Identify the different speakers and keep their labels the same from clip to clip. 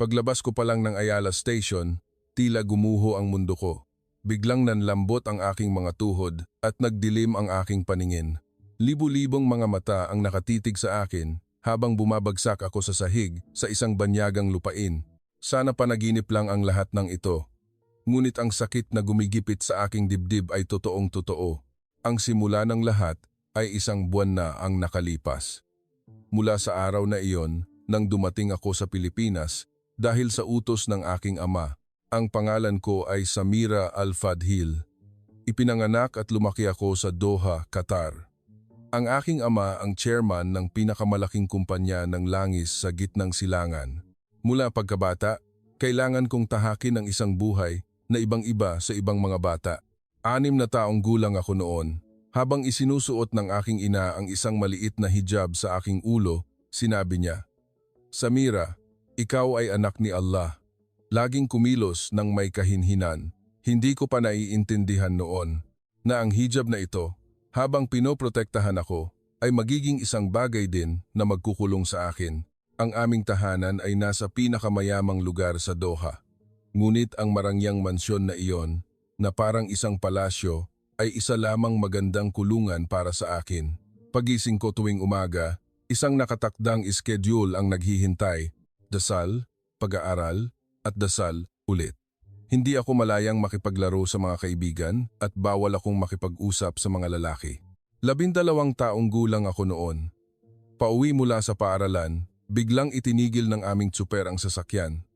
Speaker 1: Paglabas ko pa lang ng Ayala Station, tila gumuho ang mundo ko. Biglang nanlambot ang aking mga tuhod at nagdilim ang aking paningin. Libu-libong mga mata ang nakatitig sa akin habang bumabagsak ako sa sahig sa isang banyagang lupain. Sana panaginip lang ang lahat ng ito. Ngunit ang sakit na gumigipit sa aking dibdib ay totoong totoo. Ang simula ng lahat ay isang buwan na ang nakalipas. Mula sa araw na iyon, nang dumating ako sa Pilipinas, dahil sa utos ng aking ama, ang pangalan ko ay Samira Al-Fadhil. Ipinanganak at lumaki ako sa Doha, Qatar. Ang aking ama ang chairman ng pinakamalaking kumpanya ng langis sa gitnang silangan. Mula pagkabata, kailangan kong tahakin ang isang buhay na ibang-iba sa ibang mga bata. 6 na taong gulang ako noon. Habang isinusuot ng aking ina ang isang maliit na hijab sa aking ulo, sinabi niya, "Samira, ikaw ay anak ni Allah." Laging kumilos ng may kahinhinan. Hindi ko pa naiintindihan noon na ang hijab na ito, habang pinoprotektahan ako, ay magiging isang bagay din na magkukulong sa akin. Ang aming tahanan ay nasa pinakamayamang lugar sa Doha. Ngunit ang marangyang mansyon na iyon, na parang isang palasyo, ay isa lamang magandang kulungan para sa akin. Pagising ko tuwing umaga, isang nakatakdang schedule ang naghihintay. Dasal, pag-aaral, at dasal ulit. Hindi ako malayang makipaglaro sa mga kaibigan at bawal akong makipag-usap sa mga lalaki. 12 taong gulang ako noon. Pauwi mula sa paaralan, biglang itinigil ng aming tsuper ang sasakyan.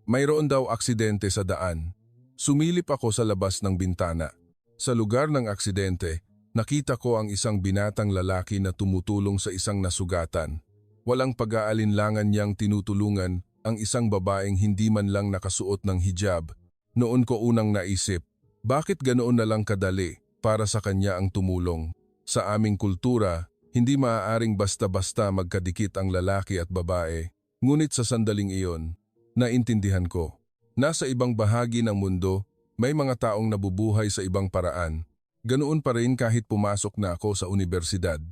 Speaker 1: Mayroon daw aksidente sa daan. Sumilip ako sa labas ng bintana. Sa lugar ng aksidente, nakita ko ang isang binatang lalaki na tumutulong sa isang nasugatan. Walang pag-aalinlangan niyang tinutulungan ang isang babaeng hindi man lang nakasuot ng hijab. Noon ko unang naisip, bakit ganoon na lang kadali para sa kanya ang tumulong? Sa aming kultura, hindi maaaring basta-basta magkadikit ang lalaki at babae. Ngunit sa sandaling iyon, naintindihan ko. Nasa ibang bahagi ng mundo, may mga taong nabubuhay sa ibang paraan. Ganoon pa rin kahit pumasok na ako sa universidad.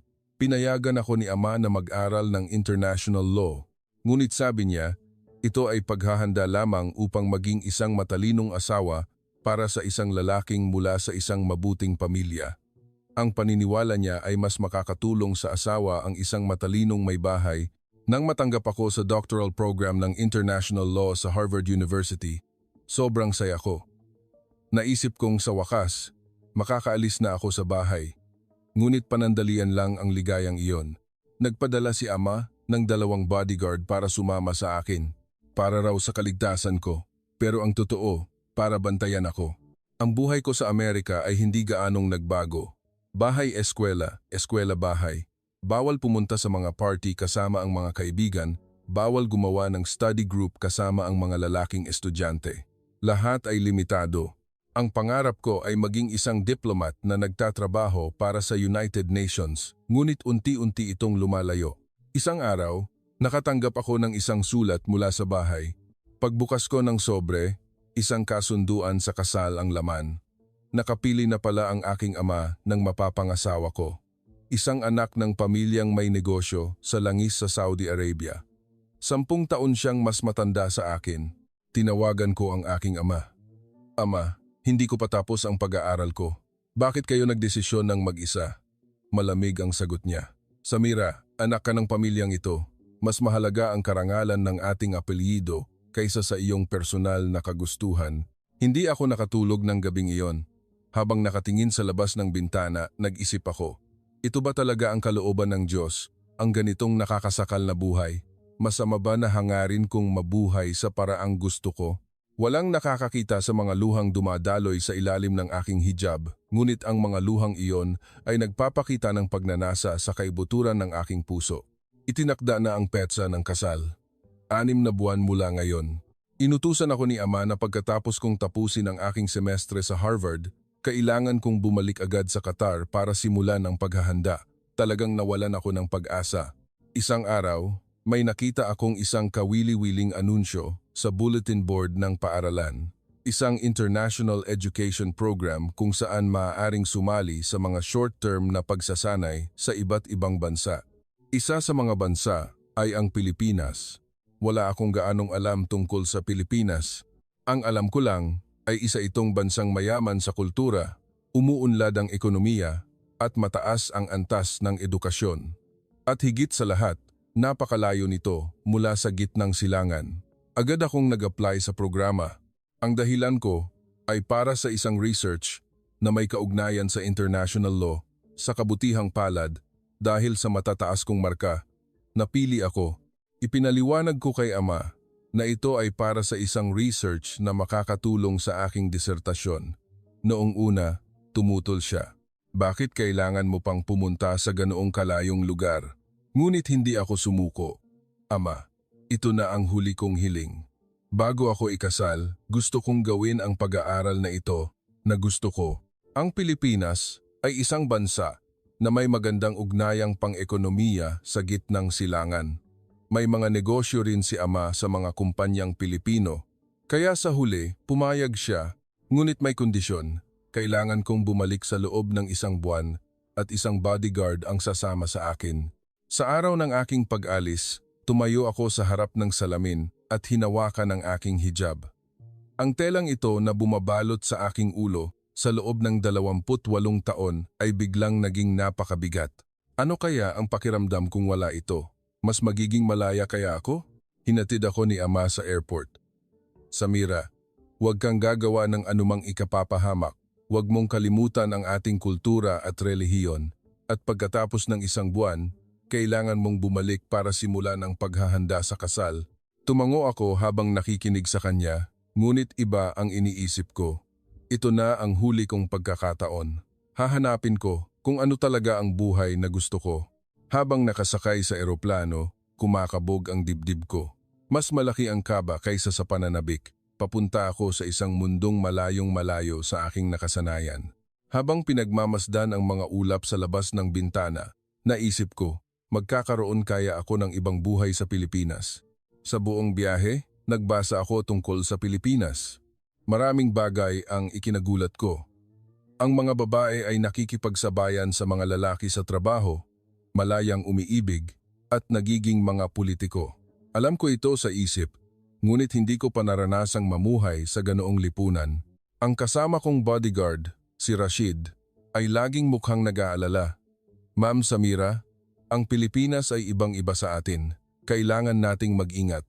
Speaker 1: Pinayagan ako ni ama na mag-aral ng international law. Ngunit sabi niya, ito ay paghahanda lamang upang maging isang matalinong asawa para sa isang lalaking mula sa isang mabuting pamilya. Ang paniniwala niya ay mas makakatulong sa asawa ang isang matalinong may bahay. Nang matanggap ako sa doctoral program ng International Law sa Harvard University, sobrang saya ko. Naisip kong sa wakas, makakaalis na ako sa bahay. Ngunit panandalian lang ang ligayang iyon. Nagpadala si ama ng 2 bodyguard para sumama sa akin. Para raw sa kaligtasan ko, pero ang totoo, para bantayan ako. Ang buhay ko sa Amerika ay hindi gaanong nagbago. Bahay-eskwela, eskwela-bahay. Bawal pumunta sa mga party kasama ang mga kaibigan, bawal gumawa ng study group kasama ang mga lalaking estudyante. Lahat ay limitado. Ang pangarap ko ay maging isang diplomat na nagtatrabaho para sa United Nations, ngunit unti-unti itong lumalayo. Isang araw, nakatanggap ako ng isang sulat mula sa bahay. Pagbukas ko ng sobre, isang kasunduan sa kasal ang laman. Nakapili na pala ang aking ama ng mapapangasawa ko. Isang anak ng pamilyang may negosyo sa langis sa Saudi Arabia. 10 taon siyang mas matanda sa akin. Tinawagan ko ang aking ama. "Ama, hindi ko patapos ang pag-aaral ko. Bakit kayo nagdesisyon ng mag-isa?" Malamig ang sagot niya. "Samira, anak ka ng pamilyang ito. Mas mahalaga ang karangalan ng ating apelyido kaysa sa iyong personal na kagustuhan." Hindi ako nakatulog ng gabing iyon. Habang nakatingin sa labas ng bintana, nag-isip ako. Ito ba talaga ang kalooban ng Diyos, ang ganitong nakakasakal na buhay? Masama ba na hangarin kong mabuhay sa paraang gusto ko? Walang nakakakita sa mga luhang dumadaloy sa ilalim ng aking hijab, ngunit ang mga luhang iyon ay nagpapakita ng pagnanasa sa kaibuturan ng aking puso. Itinakda na ang petsa ng kasal. 6 na buwan mula ngayon. Inutusan ako ni ama na pagkatapos kong tapusin ang aking semestre sa Harvard, kailangan kong bumalik agad sa Qatar para simulan ang paghahanda. Talagang nawalan ako ng pag-asa. Isang araw, may nakita akong isang kawili-wiling anunsyo sa bulletin board ng paaralan. Isang international education program kung saan maaaring sumali sa mga short-term na pagsasanay sa iba't ibang bansa. Isa sa mga bansa ay ang Pilipinas. wala akong gaanong alam tungkol sa Pilipinas. Ang alam ko lang ay isa itong bansang mayaman sa kultura, umuunlad ang ekonomiya at mataas ang antas ng edukasyon. At higit sa lahat, napakalayo nito mula sa gitnang silangan. Agad akong nag-apply sa programa. Ang dahilan ko ay para sa isang research na may kaugnayan sa international law sa kabutihang palad dahil sa matataas kong marka. Napili ako. Ipinaliwanag ko kay Ama na ito ay para sa isang research na makakatulong sa aking disertasyon. Noong una, tumutol siya. Bakit kailangan mo pang pumunta sa ganoong kalayong lugar? Ngunit hindi ako sumuko. Ama, ito na ang huli kong hiling. Bago ako ikasal, gusto kong gawin ang pag-aaral na ito na gusto ko. Ang Pilipinas ay isang bansa na may magandang ugnayang pang-ekonomiya sa gitnang silangan. May mga negosyo rin si Ama sa mga kumpanyang Pilipino. Kaya sa huli, pumayag siya, ngunit may kondisyon. Kailangan kong bumalik sa loob ng isang buwan at isang bodyguard ang sasama sa akin. Sa araw ng aking pag-alis, tumayo ako sa harap ng salamin at hinawakan ang aking hijab. Ang telang ito na bumabalot sa aking ulo sa loob ng 28 taon ay biglang naging napakabigat. Ano kaya ang pakiramdam kung wala ito? Mas magiging malaya kaya ako? Hinatid ako ni Ama sa airport. Samira, huwag kang gagawa ng anumang ikapapahamak. Huwag mong kalimutan ang ating kultura at relihiyon. At pagkatapos ng isang buwan, kailangan mong bumalik para simulan ang paghahanda sa kasal. Tumango ako habang nakikinig sa kanya, ngunit iba ang iniisip ko. Ito na ang huli kong pagkakataon. Hahanapin ko kung ano talaga ang buhay na gusto ko. Habang nakasakay sa eroplano, kumakabog ang dibdib ko. Mas malaki ang kaba kaysa sa pananabik. Papunta ako sa isang mundong malayong malayo sa aking nakasanayan. Habang pinagmamasdan ang mga ulap sa labas ng bintana, naisip ko, magkakaroon kaya ako ng ibang buhay sa Pilipinas. Sa buong biyahe, nagbasa ako tungkol sa Pilipinas. Maraming bagay ang ikinagulat ko. Ang mga babae ay nakikipagsabayan sa mga lalaki sa trabaho, malayang umiibig, at nagiging mga politiko. Alam ko ito sa isip, ngunit hindi ko pa naranasang mamuhay sa ganoong lipunan. Ang kasama kong bodyguard, si Rashid, ay laging mukhang nag-aalala. Ma'am Samira, ang Pilipinas ay ibang-iba sa atin. Kailangan nating mag-ingat.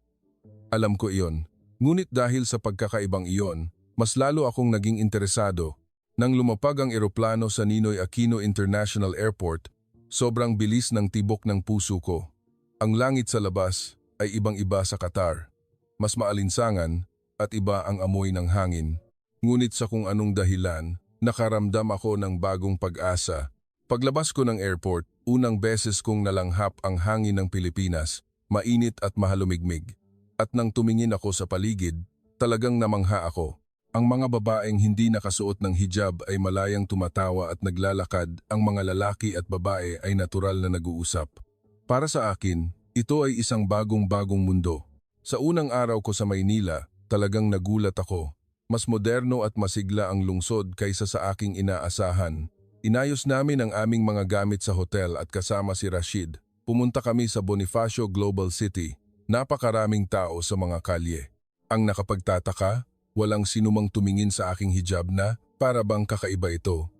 Speaker 1: Alam ko iyon, ngunit dahil sa pagkakaibang iyon, mas lalo akong naging interesado. Nang lumapag ang eroplano sa Ninoy Aquino International Airport, sobrang bilis ng tibok ng puso ko. Ang langit sa labas ay ibang-iba sa Qatar. Mas maalinsangan at iba ang amoy ng hangin. Ngunit sa kung anong dahilan, nakaramdam ako ng bagong pag-asa. Paglabas ko ng airport, unang beses kong nalanghap ang hangin ng Pilipinas, mainit at mahalumigmig. At nang tumingin ako sa paligid, talagang namangha ako. Ang mga babaeng hindi nakasuot ng hijab ay malayang tumatawa at naglalakad, ang mga lalaki at babae ay natural na nag-uusap. Para sa akin, ito ay isang bagong-bagong mundo. Sa unang araw ko sa Maynila, talagang nagulat ako. Mas moderno at masigla ang lungsod kaysa sa aking inaasahan. Inayos namin ang aming mga gamit sa hotel at kasama si Rashid. Pumunta kami sa Bonifacio Global City. Napakaraming tao sa mga kalye. Ang nakapagtataka, walang sinumang tumingin sa aking hijab na para bang kakaiba ito.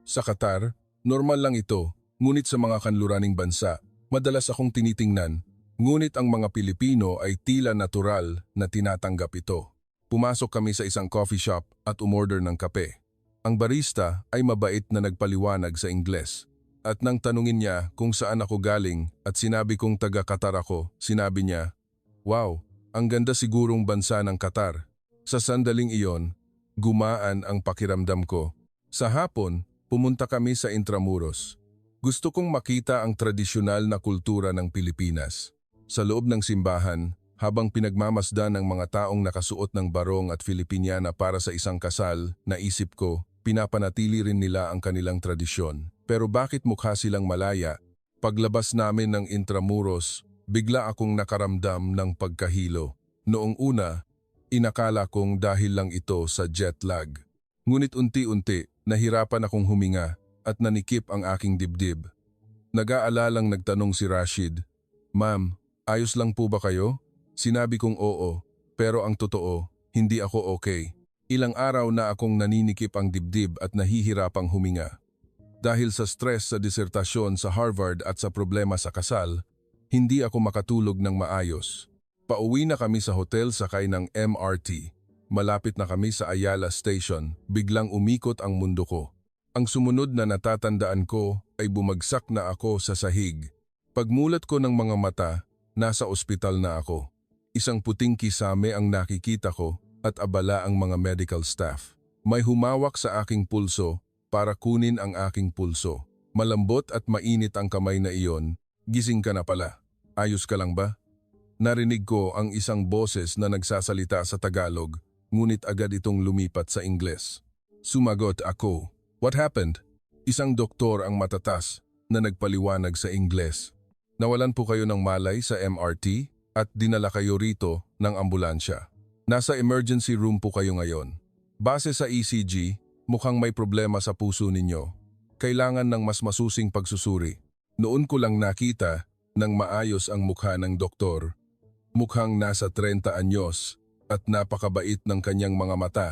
Speaker 1: Sa Qatar, normal lang ito, ngunit sa mga kanluraning bansa, madalas akong tinitingnan, ngunit ang mga Pilipino ay tila natural na tinatanggap ito. Pumasok kami sa isang coffee shop at umorder ng kape. Ang barista ay mabait na nagpaliwanag sa Ingles. At nang tanungin niya kung saan ako galing at sinabi kong taga-Qatar ako, sinabi niya, "Wow, ang ganda sigurong bansa ng Qatar." Sa sandaling iyon, gumaan ang pakiramdam ko. Sa hapon, pumunta kami sa Intramuros. Gusto kong makita ang tradisyonal na kultura ng Pilipinas. Sa loob ng simbahan, habang pinagmamasdan ng mga taong nakasuot ng barong at Filipiniana para sa isang kasal, naisip ko, pinapanatili rin nila ang kanilang tradisyon. Pero bakit mukha silang malaya? Paglabas namin ng Intramuros, bigla akong nakaramdam ng pagkahilo. Noong una, inakala kong dahil lang ito sa jet lag. Ngunit unti-unti, nahirapan akong huminga at nanikip ang aking dibdib. Nag-aalalang nagtanong si Rashid, "Ma'am, ayos lang po ba kayo?" Sinabi kong oo, pero ang totoo, hindi ako okay. Ilang araw na akong naninikip ang dibdib at nahihirapang huminga. Dahil sa stress sa disertasyon sa Harvard at sa problema sa kasal, hindi ako makatulog ng maayos. Pauwi na kami sa hotel sakay ng MRT. Malapit na kami sa Ayala Station, biglang umikot ang mundo ko. Ang sumunod na natatandaan ko ay bumagsak na ako sa sahig. Pagmulat ko ng mga mata, nasa ospital na ako. Isang puting kisame ang nakikita ko at abala ang mga medical staff. May humawak sa aking pulso para kunin ang aking pulso. Malambot at mainit ang kamay na iyon. Gising ka na pala. Ayos ka lang ba? Narinig ko ang isang boses na nagsasalita sa Tagalog, ngunit agad itong lumipat sa Ingles. Sumagot ako. What happened? Isang doktor ang matatas na nagpaliwanag sa Ingles. Nawalan po kayo ng malay sa MRT at dinala kayo rito ng ambulansya. Nasa emergency room po kayo ngayon. Base sa ECG, mukhang may problema sa puso ninyo. Kailangan ng mas masusing pagsusuri. Noon ko lang nakita nang maayos ang mukha ng doktor. Mukhang nasa 30 anyos at napakabait ng kanyang mga mata.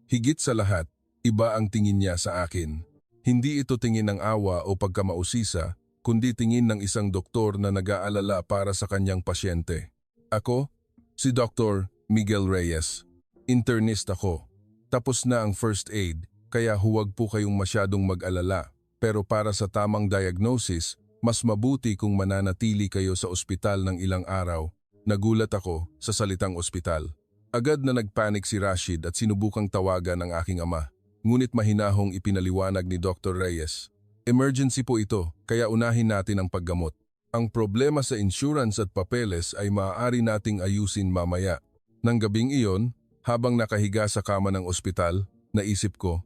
Speaker 1: Higit sa lahat, iba ang tingin niya sa akin. Hindi ito tingin ng awa o pagkamausisa, kundi tingin ng isang doktor na nag-aalala para sa kanyang pasyente. Ako, si Dr. Miguel Reyes. Internist ako. Tapos na ang first aid, kaya huwag po kayong masyadong mag-alala. Pero para sa tamang diagnosis, mas mabuti kung mananatili kayo sa ospital ng ilang araw. Nagulat ako sa salitang ospital. Agad na nagpanik si Rashid at sinubukang tawagan ang aking ama. Ngunit mahinahong ipinaliwanag ni Dr. Reyes. Emergency po ito, kaya unahin natin ang paggamot. Ang problema sa insurance at papeles ay maaari nating ayusin mamaya. Nang gabing iyon, habang nakahiga sa kama ng ospital, naisip ko,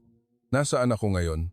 Speaker 1: nasaan ako ngayon?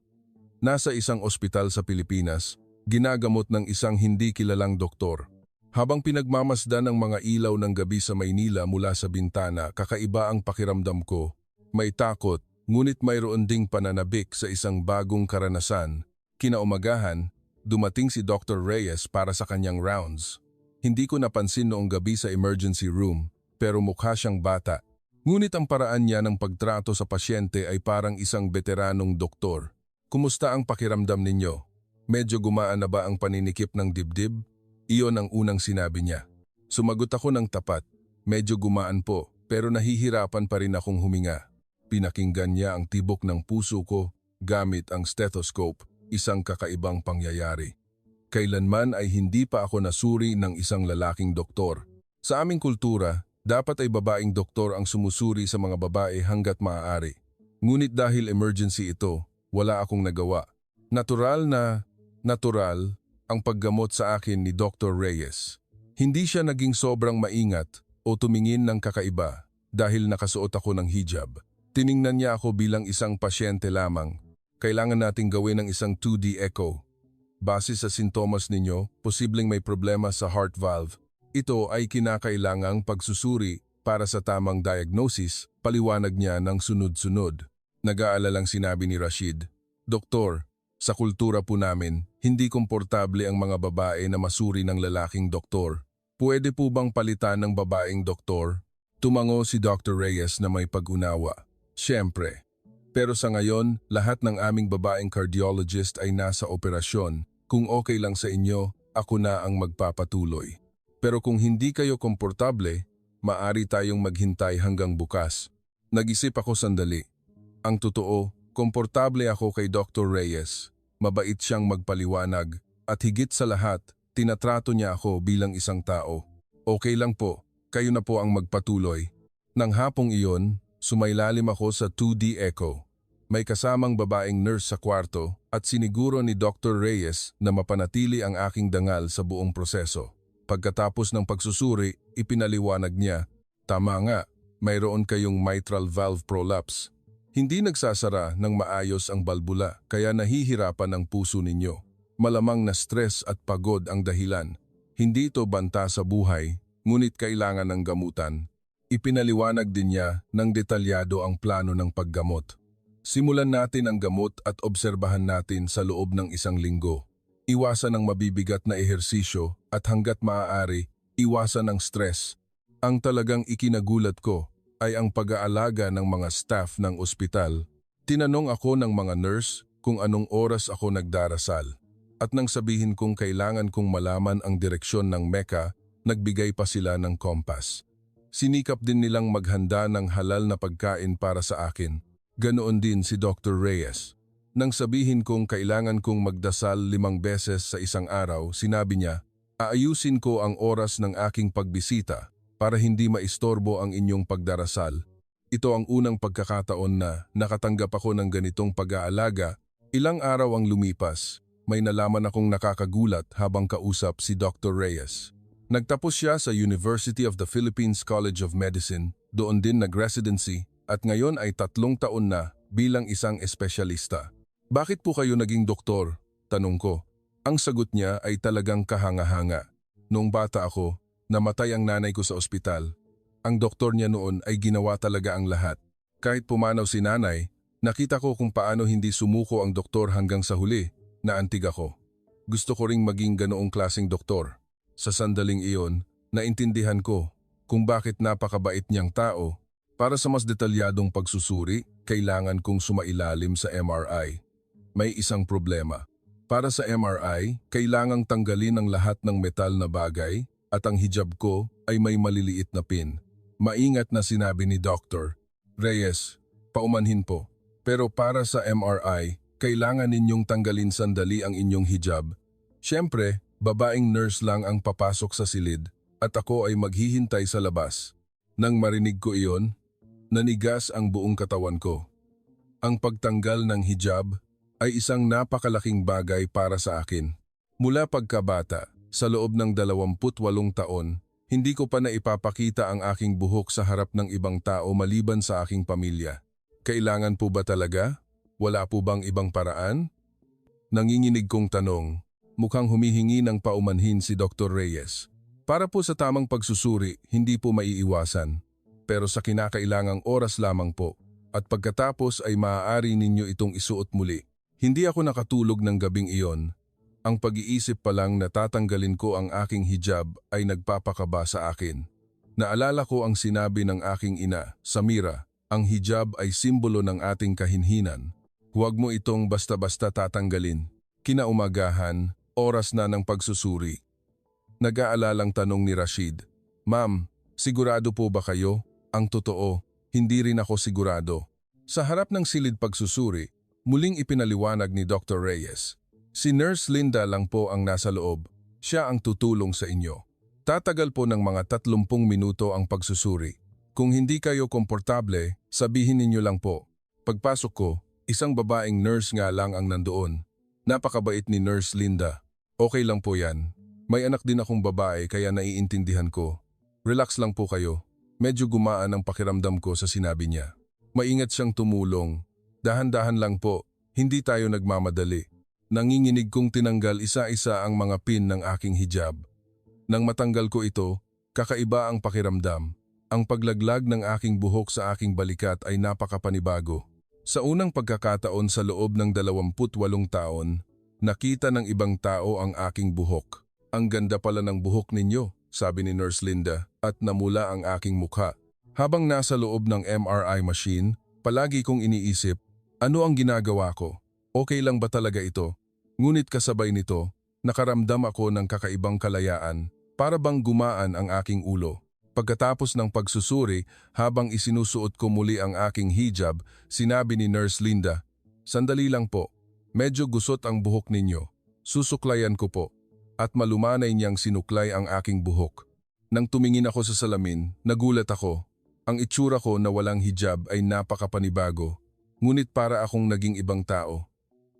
Speaker 1: Nasa isang ospital sa Pilipinas, ginagamot ng isang hindi kilalang doktor. Habang pinagmamasdan ang mga ilaw ng gabi sa Maynila mula sa bintana, kakaiba ang pakiramdam ko. May takot, ngunit mayroon ding pananabik sa isang bagong karanasan. Kinaumagahan, dumating si Dr. Reyes para sa kanyang rounds. Hindi ko napansin noong gabi sa emergency room, pero mukha siyang bata. Ngunit ang paraan niya ng pagtrato sa pasyente ay parang isang veteranong doktor. Kumusta ang pakiramdam ninyo? Medyo gumaan na ba ang paninikip ng dibdib? Iyon ang unang sinabi niya. Sumagot ako ng tapat. Medyo gumaan po, pero nahihirapan pa rin akong huminga. Pinakinggan niya ang tibok ng puso ko gamit ang stethoscope, isang kakaibang pangyayari. Kailanman ay hindi pa ako nasuri ng isang lalaking doktor. Sa aming kultura, dapat ay babaeng doktor ang sumusuri sa mga babae hanggat maaari. Ngunit dahil emergency ito, wala akong nagawa. Natural ang paggamot sa akin ni Dr. Reyes. Hindi siya naging sobrang maingat o tumingin ng kakaiba dahil nakasuot ako ng hijab. Tiningnan niya ako bilang isang pasyente lamang. Kailangan nating gawin ng isang 2D echo. Base sa sintomas ninyo, posibleng may problema sa heart valve. Ito ay kinakailangang pagsusuri para sa tamang diagnosis, paliwanag niya ng sunod-sunod. Nag-aalalang sinabi ni Rashid, Doktor, sa kultura po namin, hindi komportable ang mga babae na masuri ng lalaking doktor. Pwede po bang palitan ng babaeng doktor? Tumango si Dr. Reyes na may pag-unawa. Siyempre. Pero sa ngayon, lahat ng aming babaeng cardiologist ay nasa operasyon. Kung okay lang sa inyo, ako na ang magpapatuloy. Pero kung hindi kayo komportable, maaari tayong maghintay hanggang bukas. Nag-isip ako sandali. Ang totoo, komportable ako kay Dr. Reyes. Mabait siyang magpaliwanag at higit sa lahat, tinatrato niya ako bilang isang tao. Okay lang po, kayo na po ang magpatuloy. Nang hapong iyon, sumailalim ako sa 2D echo. May kasamang babaeng nurse sa kwarto at siniguro ni Dr. Reyes na mapanatili ang aking dangal sa buong proseso. Pagkatapos ng pagsusuri, ipinaliwanag niya, tama nga, mayroon kayong mitral valve prolapse. Hindi nagsasara ng maayos ang balbula kaya nahihirapan ang puso ninyo. Malamang na stress at pagod ang dahilan. Hindi ito banta sa buhay, ngunit kailangan ng gamutan. Ipinaliwanag din niya ng detalyado ang plano ng paggamot. Simulan natin ang gamot at obserbahan natin sa loob ng 1 linggo. Iwasan ang mabibigat na ehersisyo at hanggat maaari, iwasan ang stress. Ang talagang ikinagulat ko ay ang pag-aalaga ng mga staff ng ospital. Tinanong ako ng mga nurse kung anong oras ako nagdarasal. At nang sabihin kong kailangan kong malaman ang direksyon ng Mecca, nagbigay pa sila ng kompas. Sinikap din nilang maghanda ng halal na pagkain para sa akin. Ganoon din si Dr. Reyes. Nang sabihin kong kailangan kong magdasal 5 beses sa isang araw, sinabi niya, aayusin ko ang oras ng aking pagbisita para hindi maistorbo ang inyong pagdarasal. Ito ang unang pagkakataon na nakatanggap ako ng ganitong pag-aalaga. Ilang araw ang lumipas, may nalaman akong nakakagulat habang kausap si Dr. Reyes. Nagtapos siya sa University of the Philippines College of Medicine, doon din nag-residency at ngayon ay 3 taon na bilang isang espesyalista. Bakit po kayo naging doktor? Tanong ko. Ang sagot niya ay talagang kahanga-hanga. Noong bata ako, namatay ang nanay ko sa ospital. Ang doktor niya noon ay ginawa talaga ang lahat. Kahit pumanaw si nanay, nakita ko kung paano hindi sumuko ang doktor hanggang sa huli, naantig ako. Gusto ko ring maging ganoong klaseng doktor. Sa sandaling iyon, naintindihan ko kung bakit napakabait niyang tao. Para sa mas detalyadong pagsusuri, kailangan kong sumailalim sa MRI. May isang problema. Para sa MRI, kailangang tanggalin ang lahat ng metal na bagay at ang hijab ko ay may maliliit na pin. Maingat na sinabi ni Dr. Reyes, paumanhin po. Pero para sa MRI, kailangan ninyong tanggalin sandali ang inyong hijab. Siyempre, babaeng nurse lang ang papasok sa silid at ako ay maghihintay sa labas. Nang marinig ko iyon, nanigas ang buong katawan ko. Ang pagtanggal ng hijab ay isang napakalaking bagay para sa akin. Mula pagkabata, sa loob ng 28 taon, hindi ko pa naipapakita ang aking buhok sa harap ng ibang tao maliban sa aking pamilya. Kailangan po ba talaga? Wala po bang ibang paraan? Nanginginig kong tanong, mukhang humihingi ng paumanhin si Dr. Reyes. Para po sa tamang pagsusuri, hindi po maiiwasan. Pero sa kinakailangang oras lamang po, at pagkatapos ay maaari ninyo itong isuot muli. Hindi ako nakatulog ng gabing iyon. Ang pag-iisip pa lang na tatanggalin ko ang aking hijab ay nagpapakaba sa akin. Naalala ko ang sinabi ng aking ina, Samira, ang hijab ay simbolo ng ating kahinhinan. Huwag mo itong basta-basta tatanggalin. Kinaumagahan, oras na ng pagsusuri. Nag-aalalang tanong ni Rashid, Ma'am, sigurado po ba kayo? Ang totoo, hindi rin ako sigurado. Sa harap ng silid pagsusuri, muling ipinaliwanag ni Dr. Reyes, si Nurse Linda lang po ang nasa loob. Siya ang tutulong sa inyo. Tatagal po ng mga 30 minuto ang pagsusuri. Kung hindi kayo komportable, sabihin ninyo lang po. Pagpasok ko, isang babaeng nurse nga lang ang nandoon. Napakabait ni Nurse Linda. Okay lang po yan. May anak din akong babae kaya naiintindihan ko. Relax lang po kayo. Medyo gumaan ang pakiramdam ko sa sinabi niya. Maingat siyang tumulong. Dahan-dahan lang po, hindi tayo nagmamadali. Nanginginig kong tinanggal isa-isa ang mga pin ng aking hijab. Nang matanggal ko ito, kakaiba ang pakiramdam. Ang paglaglag ng aking buhok sa aking balikat ay napakapanibago. Sa unang pagkakataon sa loob ng 28 taon, nakita ng ibang tao ang aking buhok. Ang ganda pala ng buhok ninyo, sabi ni Nurse Linda, at namula ang aking mukha. Habang nasa loob ng MRI machine, palagi kong iniisip, ano ang ginagawa ko? Okay lang ba talaga ito? Ngunit kasabay nito, nakaramdam ako ng kakaibang kalayaan, para bang gumaan ang aking ulo. Pagkatapos ng pagsusuri, habang isinusuot ko muli ang aking hijab, sinabi ni Nurse Linda, Sandali lang po, medyo gusot ang buhok ninyo. Susuklayan ko po. At malumanay niyang sinuklay ang aking buhok. Nang tumingin ako sa salamin, nagulat ako. Ang itsura ko na walang hijab ay napakapanibago. Ngunit para akong naging ibang tao.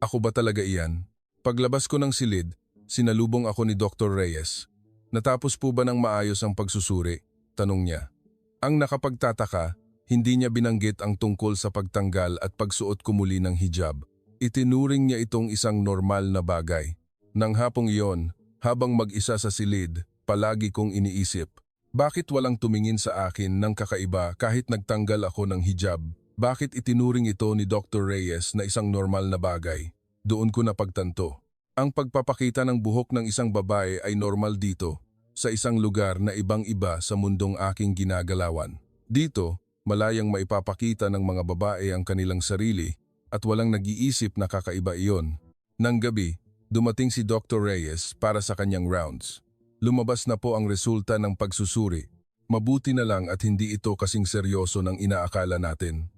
Speaker 1: Ako ba talaga iyan? Paglabas ko ng silid, sinalubong ako ni Dr. Reyes. Natapos po ba ng maayos ang pagsusuri? Tanong niya. Ang nakapagtataka, hindi niya binanggit ang tungkol sa pagtanggal at pagsuot ko muli ng hijab. Itinuring niya itong isang normal na bagay. Nang hapong iyon, habang mag-isa sa silid, palagi kong iniisip, bakit walang tumingin sa akin ng kakaiba kahit nagtanggal ako ng hijab? Bakit itinuring ito ni Dr. Reyes na isang normal na bagay? Doon ko napagtanto. Ang pagpapakita ng buhok ng isang babae ay normal dito. sa isang lugar na ibang-iba sa mundong aking ginagalawan. Dito, malayang maipapakita ng mga babae ang kanilang sarili at walang nag-iisip na kakaiba iyon. Nang gabi, dumating si Dr. Reyes para sa kanyang rounds. Lumabas na po ang resulta ng pagsusuri. Mabuti na lang at hindi ito kasing seryoso ng inaakala natin.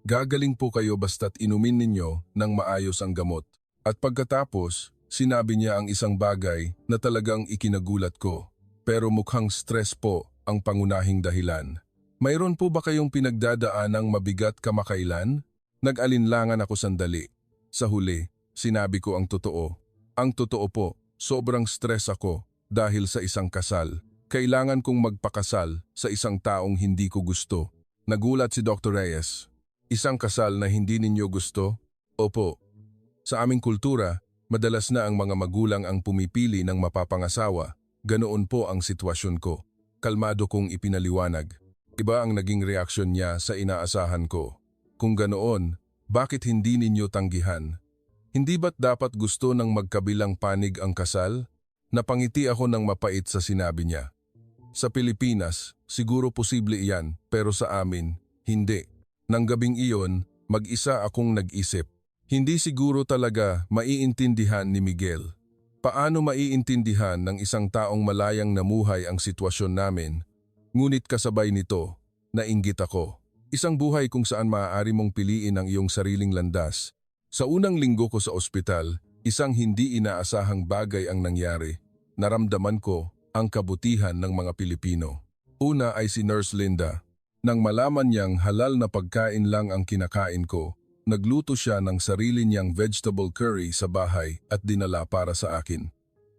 Speaker 1: Gagaling po kayo basta't inumin ninyo ng maayos ang gamot. At pagkatapos, sinabi niya ang isang bagay na talagang ikinagulat ko. Pero mukhang stress po ang pangunahing dahilan. Mayroon po ba kayong pinagdadaanang mabigat kamakailan? Nag-alinlangan ako sandali. Sa huli, sinabi ko ang totoo. Ang totoo po, sobrang stress ako dahil sa isang kasal. Kailangan kong magpakasal sa isang taong hindi ko gusto. Nagulat si Dr. Reyes. Isang kasal na hindi ninyo gusto? Opo. Sa aming kultura, madalas na ang mga magulang ang pumipili ng mapapangasawa. Ganoon po ang sitwasyon ko. Kalmado kong ipinaliwanag. Iba ang naging reaksyon niya sa inaasahan ko. Kung ganoon, bakit hindi ninyo tanggihan? Hindi ba't dapat gusto ng magkabilang panig ang kasal? Napangiti ako ng mapait sa sinabi niya. Sa Pilipinas, siguro posible iyan, pero sa amin, hindi. Nang gabing iyon, mag-isa akong nag-isip. Hindi siguro talaga maiintindihan ni Miguel. Paano maiintindihan ng isang taong malayang namuhay ang sitwasyon namin? Ngunit kasabay nito, nainggit ako. Isang buhay kung saan maaari mong piliin ang iyong sariling landas. Sa unang linggo ko sa ospital, isang hindi inaasahang bagay ang nangyari. Naramdaman ko ang kabutihan ng mga Pilipino. Una ay si Nurse Linda. Nang malaman niyang halal na pagkain lang ang kinakain ko, nagluto siya ng sarili niyang vegetable curry sa bahay at dinala para sa akin.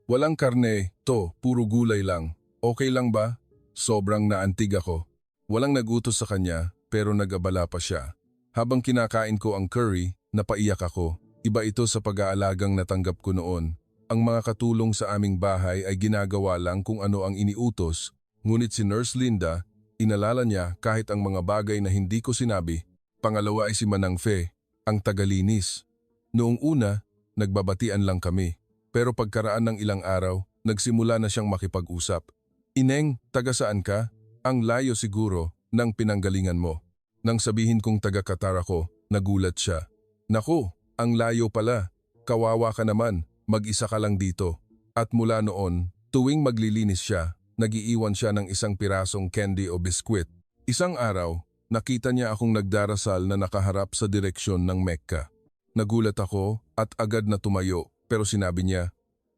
Speaker 1: Walang karne, to, puro gulay lang. Okay lang ba? Sobrang naantig ako. Walang nagutos sa kanya pero nag-abala pa siya. Habang kinakain ko ang curry, napaiyak ako. Iba ito sa pag-aalagang natanggap ko noon. Ang mga katulong sa aming bahay ay ginagawa lang kung ano ang iniutos, ngunit si Nurse Linda, inalala niya kahit ang mga bagay na hindi ko sinabi. Pangalawa ay si Manang Fe, ang tagalinis. Noong una, nagbabatian lang kami, pero pagkaraan ng ilang araw, nagsimula na siyang makipag-usap. Ineng, taga saan ka? Ang layo siguro ng pinanggalingan mo. Nang sabihin kong taga Qatar ako, nagulat siya. Naku, ang layo pala. Kawawa ka naman, mag-isa ka lang dito. At mula noon, tuwing maglilinis siya, nag-iiwan siya ng isang pirasong candy o biskwit. Isang araw, nakita niya akong nagdarasal na nakaharap sa direksyon ng Mecca. Nagulat ako at agad na tumayo, pero sinabi niya,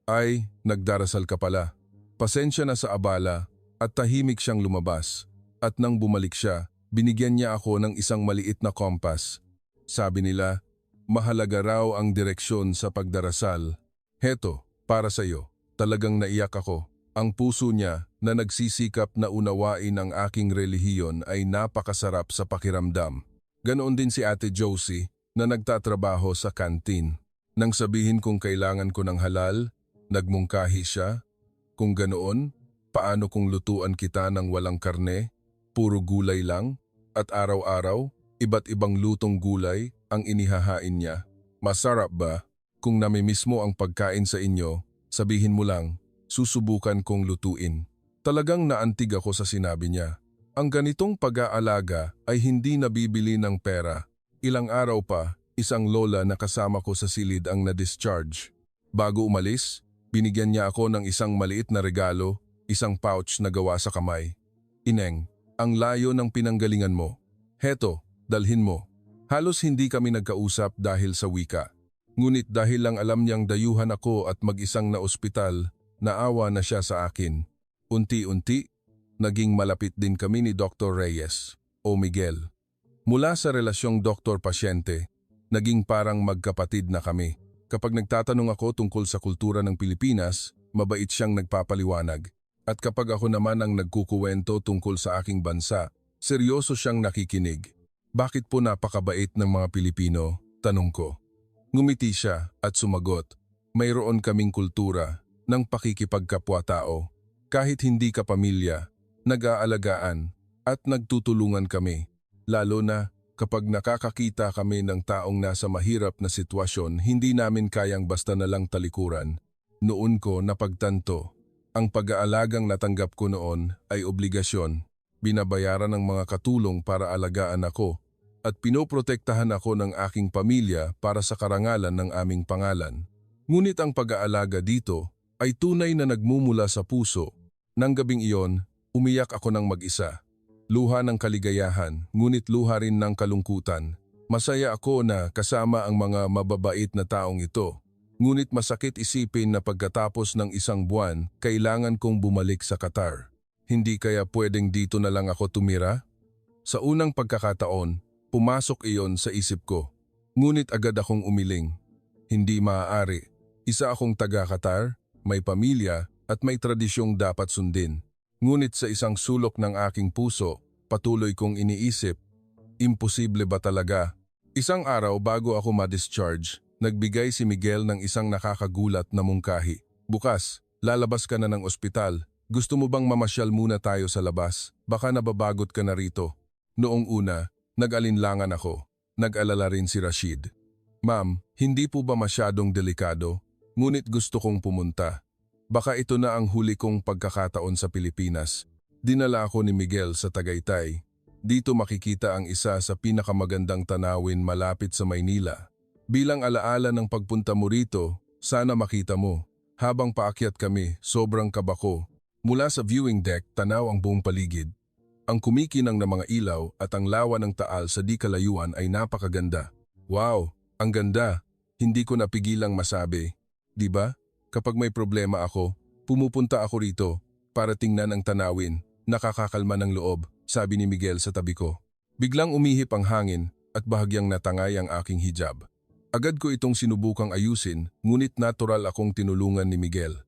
Speaker 1: "Ay, nagdarasal ka pala." Pasensya na sa abala at tahimik siyang lumabas. At nang bumalik siya, binigyan niya ako ng isang maliit na kompas. Sabi nila, mahalaga raw ang direksyon sa pagdarasal. Heto, para sa iyo. Talagang naiyak ako. Ang puso niya na nagsisikap na unawain ang aking relihiyon ay napakasarap sa pakiramdam. Ganoon din si Ate Josie na nagtatrabaho sa kantin. Nang sabihin kong kailangan ko ng halal, nagmungkahi siya. Kung ganoon, paano kung lutuan kita ng walang karne? Puro gulay lang, at araw-araw, iba't ibang lutong gulay ang inihahain niya. Masarap ba? Kung namimiss mo ang pagkain sa inyo, sabihin mo lang, susubukan kong lutuin. Talagang naantig ako sa sinabi niya. Ang ganitong pag-aalaga ay hindi nabibili ng pera. Ilang araw pa, isang lola na kasama ko sa silid ang na-discharge. Bago umalis, binigyan niya ako ng isang maliit na regalo, isang pouch na gawa sa kamay. Ineng, ang layo ng pinanggalingan mo. Heto, dalhin mo. Halos hindi kami nagkausap dahil sa wika. Ngunit dahil lang alam niyang dayuhan ako at mag-isang na ospital, naawa na siya sa akin. Unti-unti, naging malapit din kami ni Dr. Reyes, o Miguel. Mula sa relasyong doktor-pasyente, naging parang magkapatid na kami. Kapag nagtatanong ako tungkol sa kultura ng Pilipinas, mabait siyang nagpapaliwanag. At kapag ako naman ang nagkukuwento tungkol sa aking bansa, seryoso siyang nakikinig. Bakit po napakabait ng mga Pilipino? Tanong ko. Ngumiti siya at sumagot, mayroon kaming kultura ng pakikipagkapwa-tao. Kahit hindi ka pamilya, nag-aalagaan at nagtutulungan kami. Lalo na kapag nakakakita kami ng taong nasa mahirap na sitwasyon, hindi namin kayang basta na lang talikuran. Noon ko napagtanto Ang pag-aalagang natanggap ko noon ay obligasyon. Binabayaran ng mga katulong para alagaan ako at pinoprotektahan ako ng aking pamilya para sa karangalan ng aming pangalan. Ngunit ang pag-aalaga dito ay tunay na nagmumula sa puso. Nang gabing iyon, umiyak ako ng mag-isa. Luha ng kaligayahan, ngunit luha rin ng kalungkutan. Masaya ako na kasama ang mga mababait na taong ito. Ngunit masakit isipin na pagkatapos ng isang buwan, kailangan kong bumalik sa Qatar. Hindi kaya pwedeng dito na lang ako tumira? Sa unang pagkakataon, pumasok iyon sa isip ko. Ngunit agad akong umiling. Hindi maaari. Isa akong taga-Qatar, may pamilya at may tradisyong dapat sundin. Ngunit sa isang sulok ng aking puso, patuloy kong iniisip, imposible ba talaga? Isang araw bago ako ma-discharge, nagbigay si Miguel ng isang nakakagulat na mungkahi. Bukas, lalabas ka na ng ospital. Gusto mo bang mamasyal muna tayo sa labas? Baka nababagot ka na rito. Noong una, nag-alinlangan ako. Nag-alala rin si Rashid. Ma'am, hindi po ba masyadong delikado? Ngunit gusto kong pumunta. Baka ito na ang huli kong pagkakataon sa Pilipinas. Dinala ako ni Miguel sa Tagaytay. Dito makikita ang isa sa pinakamagandang tanawin malapit sa Maynila. Bilang alaala ng pagpunta mo rito, sana makita mo. Habang paakyat kami, sobrang kaba ko. Mula sa viewing deck, tanaw ang buong paligid. Ang kumikinang na mga ilaw at ang lawa ng Taal sa di kalayuan ay napakaganda. Wow, ang ganda. Hindi ko napigilang masabi. Diba? Kapag may problema ako, pumupunta ako rito para tingnan ang tanawin. Nakakakalma ng loob, sabi ni Miguel sa tabi ko. Biglang umihip ang hangin at bahagyang natangay ang aking hijab. Agad ko itong sinubukang ayusin, ngunit natural akong tinulungan ni Miguel.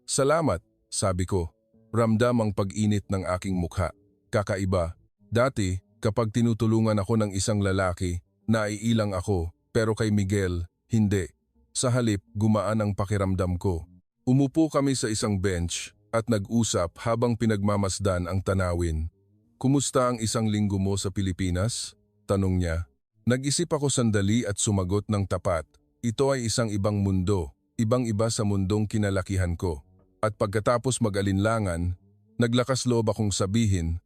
Speaker 1: Salamat, sabi ko. Ramdam ang pag-init ng aking mukha. Kakaiba. Dati, kapag tinutulungan ako ng isang lalaki, naiilang ako, pero kay Miguel, hindi. Sa halip, gumaan ang pakiramdam ko. Umupo kami sa isang bench at nag-usap habang pinagmamasdan ang tanawin. Kumusta ang isang linggo mo sa Pilipinas? Tanong niya. Nag-isip ako sandali at sumagot ng tapat. Ito ay isang ibang mundo, ibang-iba sa mundong kinalakihan ko. At pagkatapos mag-alinlangan, naglakas loob akong sabihin,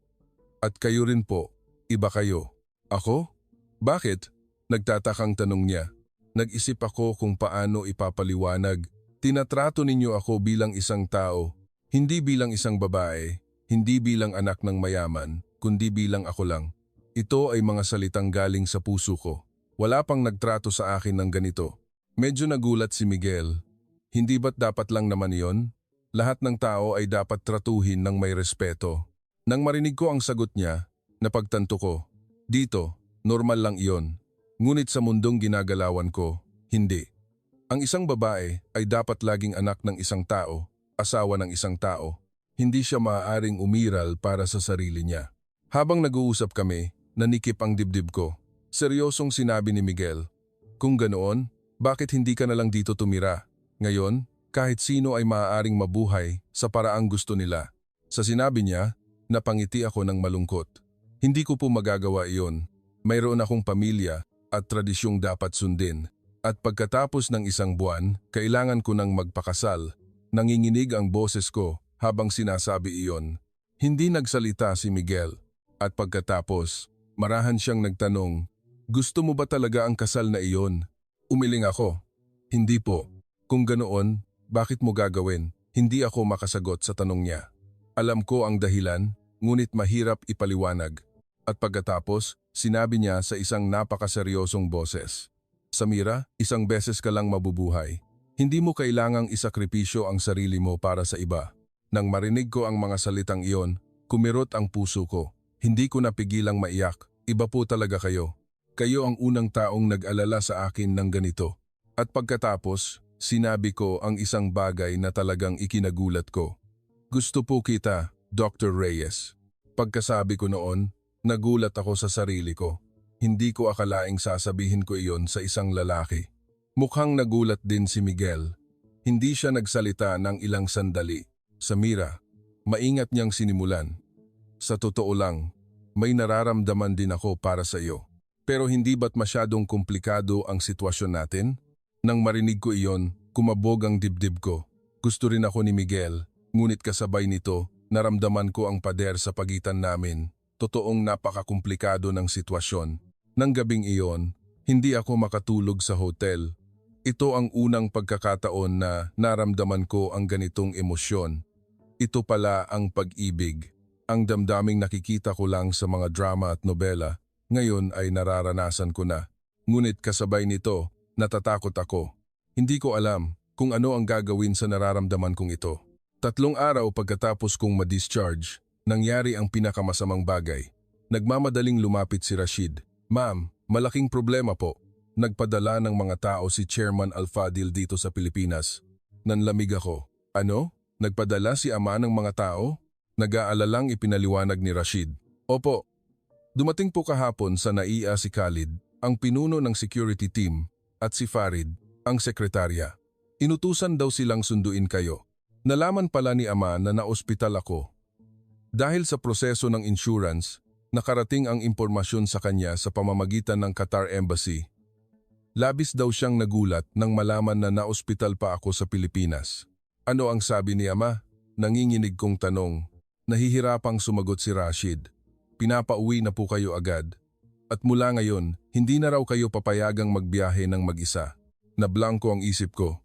Speaker 1: at kayo rin po, iba kayo. Ako? Bakit? Nagtatakang tanong niya. Nag-isip ako kung paano ipapaliwanag. Tinatrato ninyo ako bilang isang tao, hindi bilang isang babae, hindi bilang anak ng mayaman, kundi bilang ako lang. Ito ay mga salitang galing sa puso ko. Wala pang nagtrato sa akin ng ganito. Medyo nagulat si Miguel. Hindi ba't dapat lang naman iyon? Lahat ng tao ay dapat tratuhin ng may respeto. Nang marinig ko ang sagot niya, napagtanto ko. Dito, normal lang iyon. Ngunit sa mundong ginagalawan ko, hindi. Ang isang babae ay dapat laging anak ng isang tao, asawa ng isang tao. Hindi siya maaaring umiral para sa sarili niya. Habang nag-uusap kami, nanikip ang dibdib ko. Seryosong sinabi ni Miguel, kung ganoon, bakit hindi ka na lang dito tumira? Ngayon, kahit sino ay maaaring mabuhay sa paraang gusto nila. Sa sinabi niya, napangiti ako ng malungkot. Hindi ko po magagawa iyon. Mayroon akong pamilya at tradisyong dapat sundin. At pagkatapos ng isang buwan, kailangan ko nang magpakasal. Nanginginig ang boses ko habang sinasabi iyon. Hindi nagsalita si Miguel. At pagkatapos, marahan siyang nagtanong, gusto mo ba talaga ang kasal na iyon? Umiling ako. Hindi po. Kung ganoon, bakit mo gagawin? Hindi ako makasagot sa tanong niya. Alam ko ang dahilan, ngunit mahirap ipaliwanag. At pagkatapos, sinabi niya sa isang napakaseryosong boses, Samira, isang beses ka lang mabubuhay. Hindi mo kailangang isakripisyo ang sarili mo para sa iba. Nang marinig ko ang mga salitang iyon, kumirot ang puso ko. Hindi ko napigilang maiyak. Iba po talaga kayo. Kayo ang unang taong nag-alala sa akin ng ganito. At pagkatapos, sinabi ko ang isang bagay na talagang ikinagulat ko. Gusto po kita, Dr. Reyes. Pagkasabi ko noon, nagulat ako sa sarili ko. Hindi ko akalaing sasabihin ko iyon sa isang lalaki. Mukhang nagulat din si Miguel. Hindi siya nagsalita ng ilang sandali. Samira, maingat niyang sinimulan. Sa totoo lang, may nararamdaman din ako para sa iyo. Pero hindi ba't masyadong komplikado ang sitwasyon natin? Nang marinig ko iyon, kumabog ang dibdib ko. Gusto rin ako ni Miguel, Ngunit kasabay nito, naramdaman ko ang pader sa pagitan namin. Totoong napakakumplikado ng sitwasyon. Nang gabing iyon, hindi ako makatulog sa hotel. Ito ang unang pagkakataon na naramdaman ko ang ganitong emosyon. Ito pala ang pag-ibig. Ang damdaming nakikita ko lang sa mga drama at nobela, ngayon ay nararanasan ko na. Ngunit kasabay nito, natatakot ako. Hindi ko alam kung ano ang gagawin sa nararamdaman kong ito. 3 araw pagkatapos kong ma-discharge, nangyari ang pinakamasamang bagay. Nagmamadaling lumapit si Rashid. Ma'am, malaking problema po. Nagpadala ng mga tao si Chairman Al-Fadil dito sa Pilipinas. Nanlamig ako. Ano? Nagpadala si ama ng mga tao? Nag-aalalang ipinaliwanag ni Rashid. Opo. Dumating po kahapon sa NAIA si Khalid, ang pinuno ng security team, at si Farid, ang sekretarya. Inutusan daw silang sunduin kayo. Nalaman pala ni ama na naospital ako. Dahil sa proseso ng insurance, nakarating ang impormasyon sa kanya sa pamamagitan ng Qatar Embassy. Labis daw siyang nagulat nang malaman na naospital pa ako sa Pilipinas. Ano ang sabi ni ama? Nanginginig kong tanong. Nahihirapang sumagot si Rashid. Pinapauwi na po kayo agad. At mula ngayon, hindi na raw kayo papayagang magbiyahe ng mag-isa. Nablangko ang isip ko.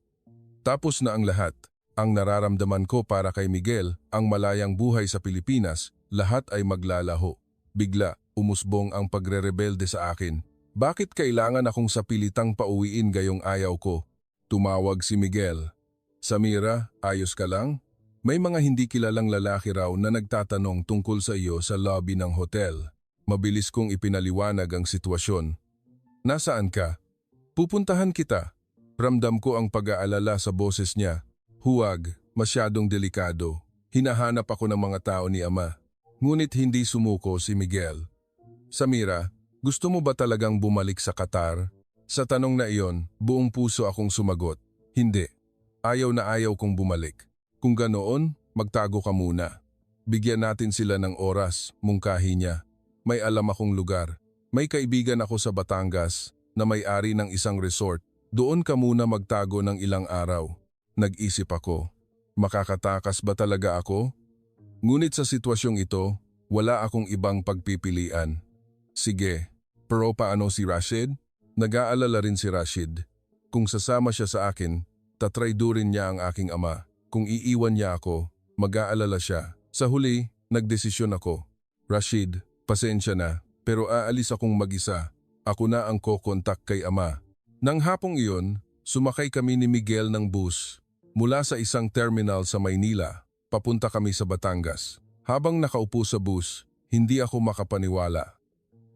Speaker 1: Tapos na ang lahat. Ang nararamdaman ko para kay Miguel, ang malayang buhay sa Pilipinas, lahat ay maglalaho. Bigla, umusbong ang pagre-rebelde sa akin. Bakit kailangan akong sapilitang pauwiin gayong ayaw ko? Tumawag si Miguel. Samira, ayos ka lang? May mga hindi kilalang lalaki raw na nagtatanong tungkol sa iyo sa lobby ng hotel. Mabilis kong ipinaliwanag ang sitwasyon. Nasaan ka? Pupuntahan kita. Ramdam ko ang pag-aalala sa boses niya. Huwag, masyadong delikado. Hinahanap ako ng mga tao ni ama. Ngunit hindi sumuko si Miguel. Samira, gusto mo ba talagang bumalik sa Qatar? Sa tanong na iyon, buong puso akong sumagot. Hindi. Ayaw na ayaw kong bumalik. Kung ganoon, magtago ka muna. Bigyan natin sila ng oras, mungkahi niya. May alam akong lugar. May kaibigan ako sa Batangas na may-ari ng isang resort. Doon ka muna magtago ng ilang araw. Nag-isip ako, makakatakas ba talaga ako? Ngunit sa sitwasyong ito, wala akong ibang pagpipilian. Sige, pero paano si Rashid? Nag-aalala rin si Rashid. Kung sasama siya sa akin, tatraydurin niya ang aking ama. Kung iiwan niya ako, mag-aalala siya. Sa huli, nagdesisyon ako. Rashid, pasensya na, pero aalis akong mag-isa. Ako na ang kokontak kay ama. Nang hapong iyon, sumakay kami ni Miguel ng bus. Mula sa isang terminal sa Maynila, papunta kami sa Batangas. Habang nakaupo sa bus, hindi ako makapaniwala.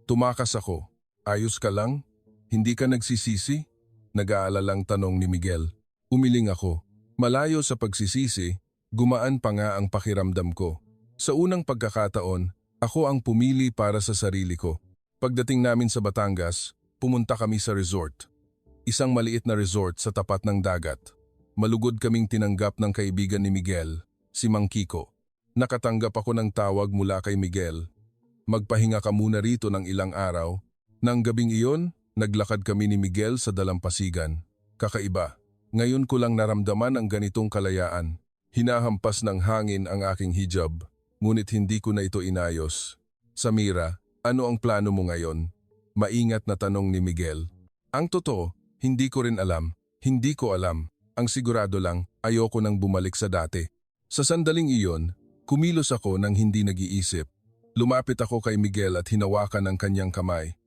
Speaker 1: Tumakas ako. Ayos ka lang? Hindi ka nagsisisi? Nag-aalalang tanong ni Miguel. Umiling ako. Malayo sa pagsisisi, gumaan pa nga ang pakiramdam ko. Sa unang pagkakataon, ako ang pumili para sa sarili ko. Pagdating namin sa Batangas, pumunta kami sa resort. Isang maliit na resort sa tapat ng dagat. Malugod kaming tinanggap ng kaibigan ni Miguel, si Mang Kiko. Nakatanggap ako ng tawag mula kay Miguel. Magpahinga ka muna rito ng ilang araw. Nang gabing iyon, naglakad kami ni Miguel sa dalampasigan. Kakaiba. Ngayon ko lang naramdaman ang ganitong kalayaan. Hinahampas ng hangin ang aking hijab, ngunit hindi ko na ito inayos. Samira, ano ang plano mo ngayon? Maingat na tanong ni Miguel. Ang totoo, hindi ko rin alam. Hindi ko alam. Ang sigurado lang, ayoko nang bumalik sa dati. Sa sandaling iyon, kumilos ako nang hindi nag-iisip. Lumapit ako kay Miguel at hinawakan ang kanyang kamay.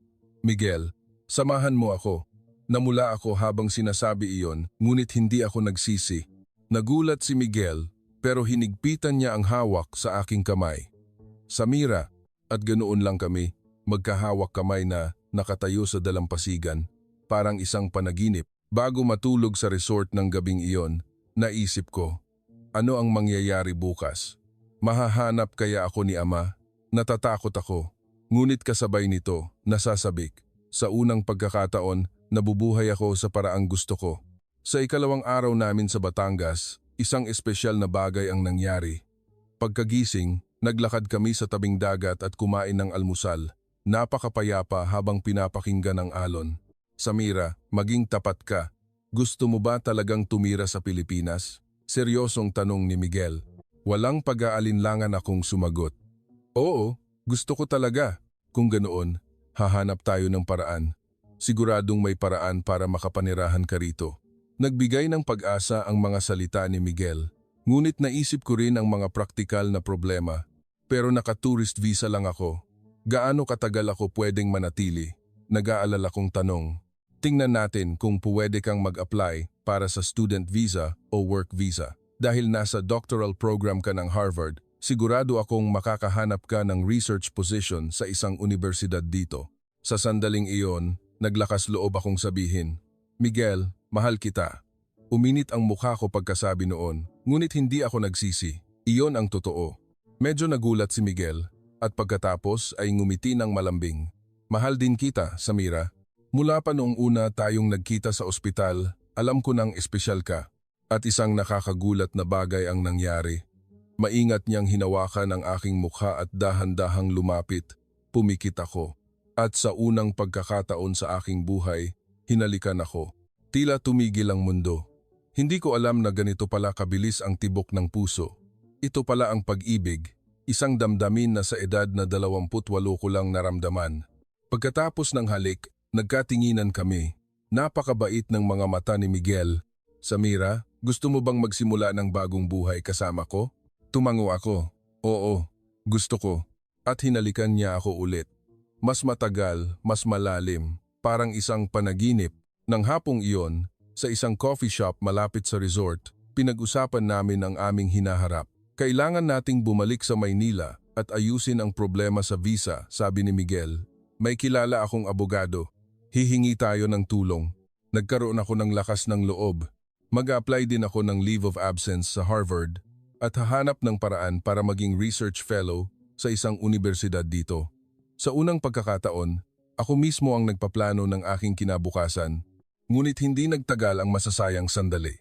Speaker 1: Miguel, samahan mo ako. Namula ako habang sinasabi iyon, ngunit hindi ako nagsisi. Nagulat si Miguel, pero hinigpitan niya ang hawak sa aking kamay. Samira, at ganoon lang kami, magkahawak kamay na nakatayo sa dalampasigan, parang isang panaginip. Bago matulog sa resort ng gabing iyon, naisip ko, ano ang mangyayari bukas? Mahahanap kaya ako ni ama? Natatakot ako, ngunit kasabay nito, nasasabik. Sa unang pagkakataon, nabubuhay ako sa paraang gusto ko. Sa ikalawang araw namin sa Batangas, isang espesyal na bagay ang nangyari. Pagkagising, naglakad kami sa tabing dagat at kumain ng almusal. Napakapayapa habang pinapakinggan ang alon. Samira, maging tapat ka. Gusto mo ba talagang tumira sa Pilipinas? Seryosong tanong ni Miguel. Walang pag-aalinlangan akong sumagot. Oo, gusto ko talaga. Kung ganoon, hahanap tayo ng paraan. Siguradong may paraan para makapanirahan ka rito. Nagbigay ng pag-asa ang mga salita ni Miguel. Ngunit naisip ko rin ang mga praktikal na problema. Pero naka-tourist visa lang ako. Gaano katagal ako pwedeng manatili? Nag-aalala kong tanong. Tingnan natin kung pwede kang mag-apply para sa student visa o work visa. Dahil nasa doctoral program ka ng Harvard, sigurado akong makakahanap ka ng research position sa isang universidad dito. Sa sandaling iyon, naglakas loob akong sabihin, Miguel, mahal kita. Uminit ang mukha ko pagkasabi noon, ngunit hindi ako nagsisi. Iyon ang totoo. Medyo nagulat si Miguel at pagkatapos ay ngumiti ng malambing. Mahal din kita, Samira. Mula pa noong una tayong nagkita sa ospital, alam ko nang espesyal ka. At isang nakakagulat na bagay ang nangyari. Maingat niyang hinawakan ang aking mukha at dahan-dahang lumapit. Pumikit ako. At sa unang pagkakataon sa aking buhay, hinalikan ako. Tila tumigil ang mundo. Hindi ko alam na ganito pala kabilis ang tibok ng puso. Ito pala ang pag-ibig, isang damdamin na sa edad na 28 ko lang naramdaman. Pagkatapos ng halik, nagkatinginan kami. Napakabait ng mga mata ni Miguel. Samira, gusto mo bang magsimula ng bagong buhay kasama ko? Tumango ako. Oo, gusto ko. At hinalikan niya ako ulit. Mas matagal, mas malalim, parang isang panaginip. Nang hapong iyon, sa isang coffee shop malapit sa resort, pinag-usapan namin ang aming hinaharap. Kailangan nating bumalik sa Maynila at ayusin ang problema sa visa, sabi ni Miguel. May kilala akong abogado. Hihingi tayo ng tulong. Nagkaroon ako ng lakas ng loob. Mag-apply din ako ng leave of absence sa Harvard at hahanap ng paraan para maging research fellow sa isang universidad dito. Sa unang pagkakataon, ako mismo ang nagpaplano ng aking kinabukasan, ngunit hindi nagtagal ang masasayang sandali.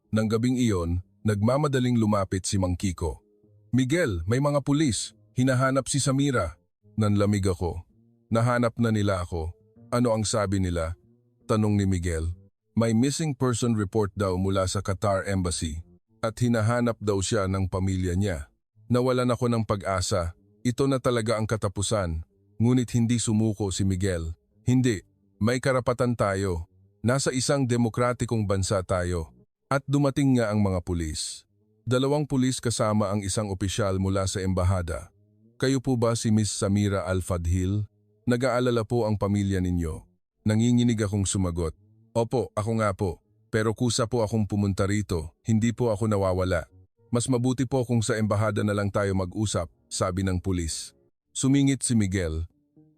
Speaker 1: Nang gabing iyon, nagmamadaling lumapit si Mang Kiko. Miguel, may mga pulis. Hinahanap si Samira. Nanlamig ako. Nahanap na nila ako. Ano ang sabi nila? Tanong ni Miguel. May missing person report daw mula sa Qatar Embassy at hinahanap daw siya ng pamilya niya. Nawalan ako ng pag-asa. Ito na talaga ang katapusan. Ngunit hindi sumuko si Miguel. Hindi, may karapatan tayo. Nasa isang demokratikong bansa tayo. At dumating nga ang mga pulis. 2 pulis kasama ang isang opisyal mula sa embahada. Kayo po ba si Miss Samira Al-Fadhil? Nag-aalala po ang pamilya ninyo. Nanginginig akong sumagot. Opo, ako nga po. Pero kusa po akong pumunta rito, hindi po ako nawawala. Mas mabuti po kung sa embahada na lang tayo mag-usap, sabi ng pulis. Sumingit si Miguel.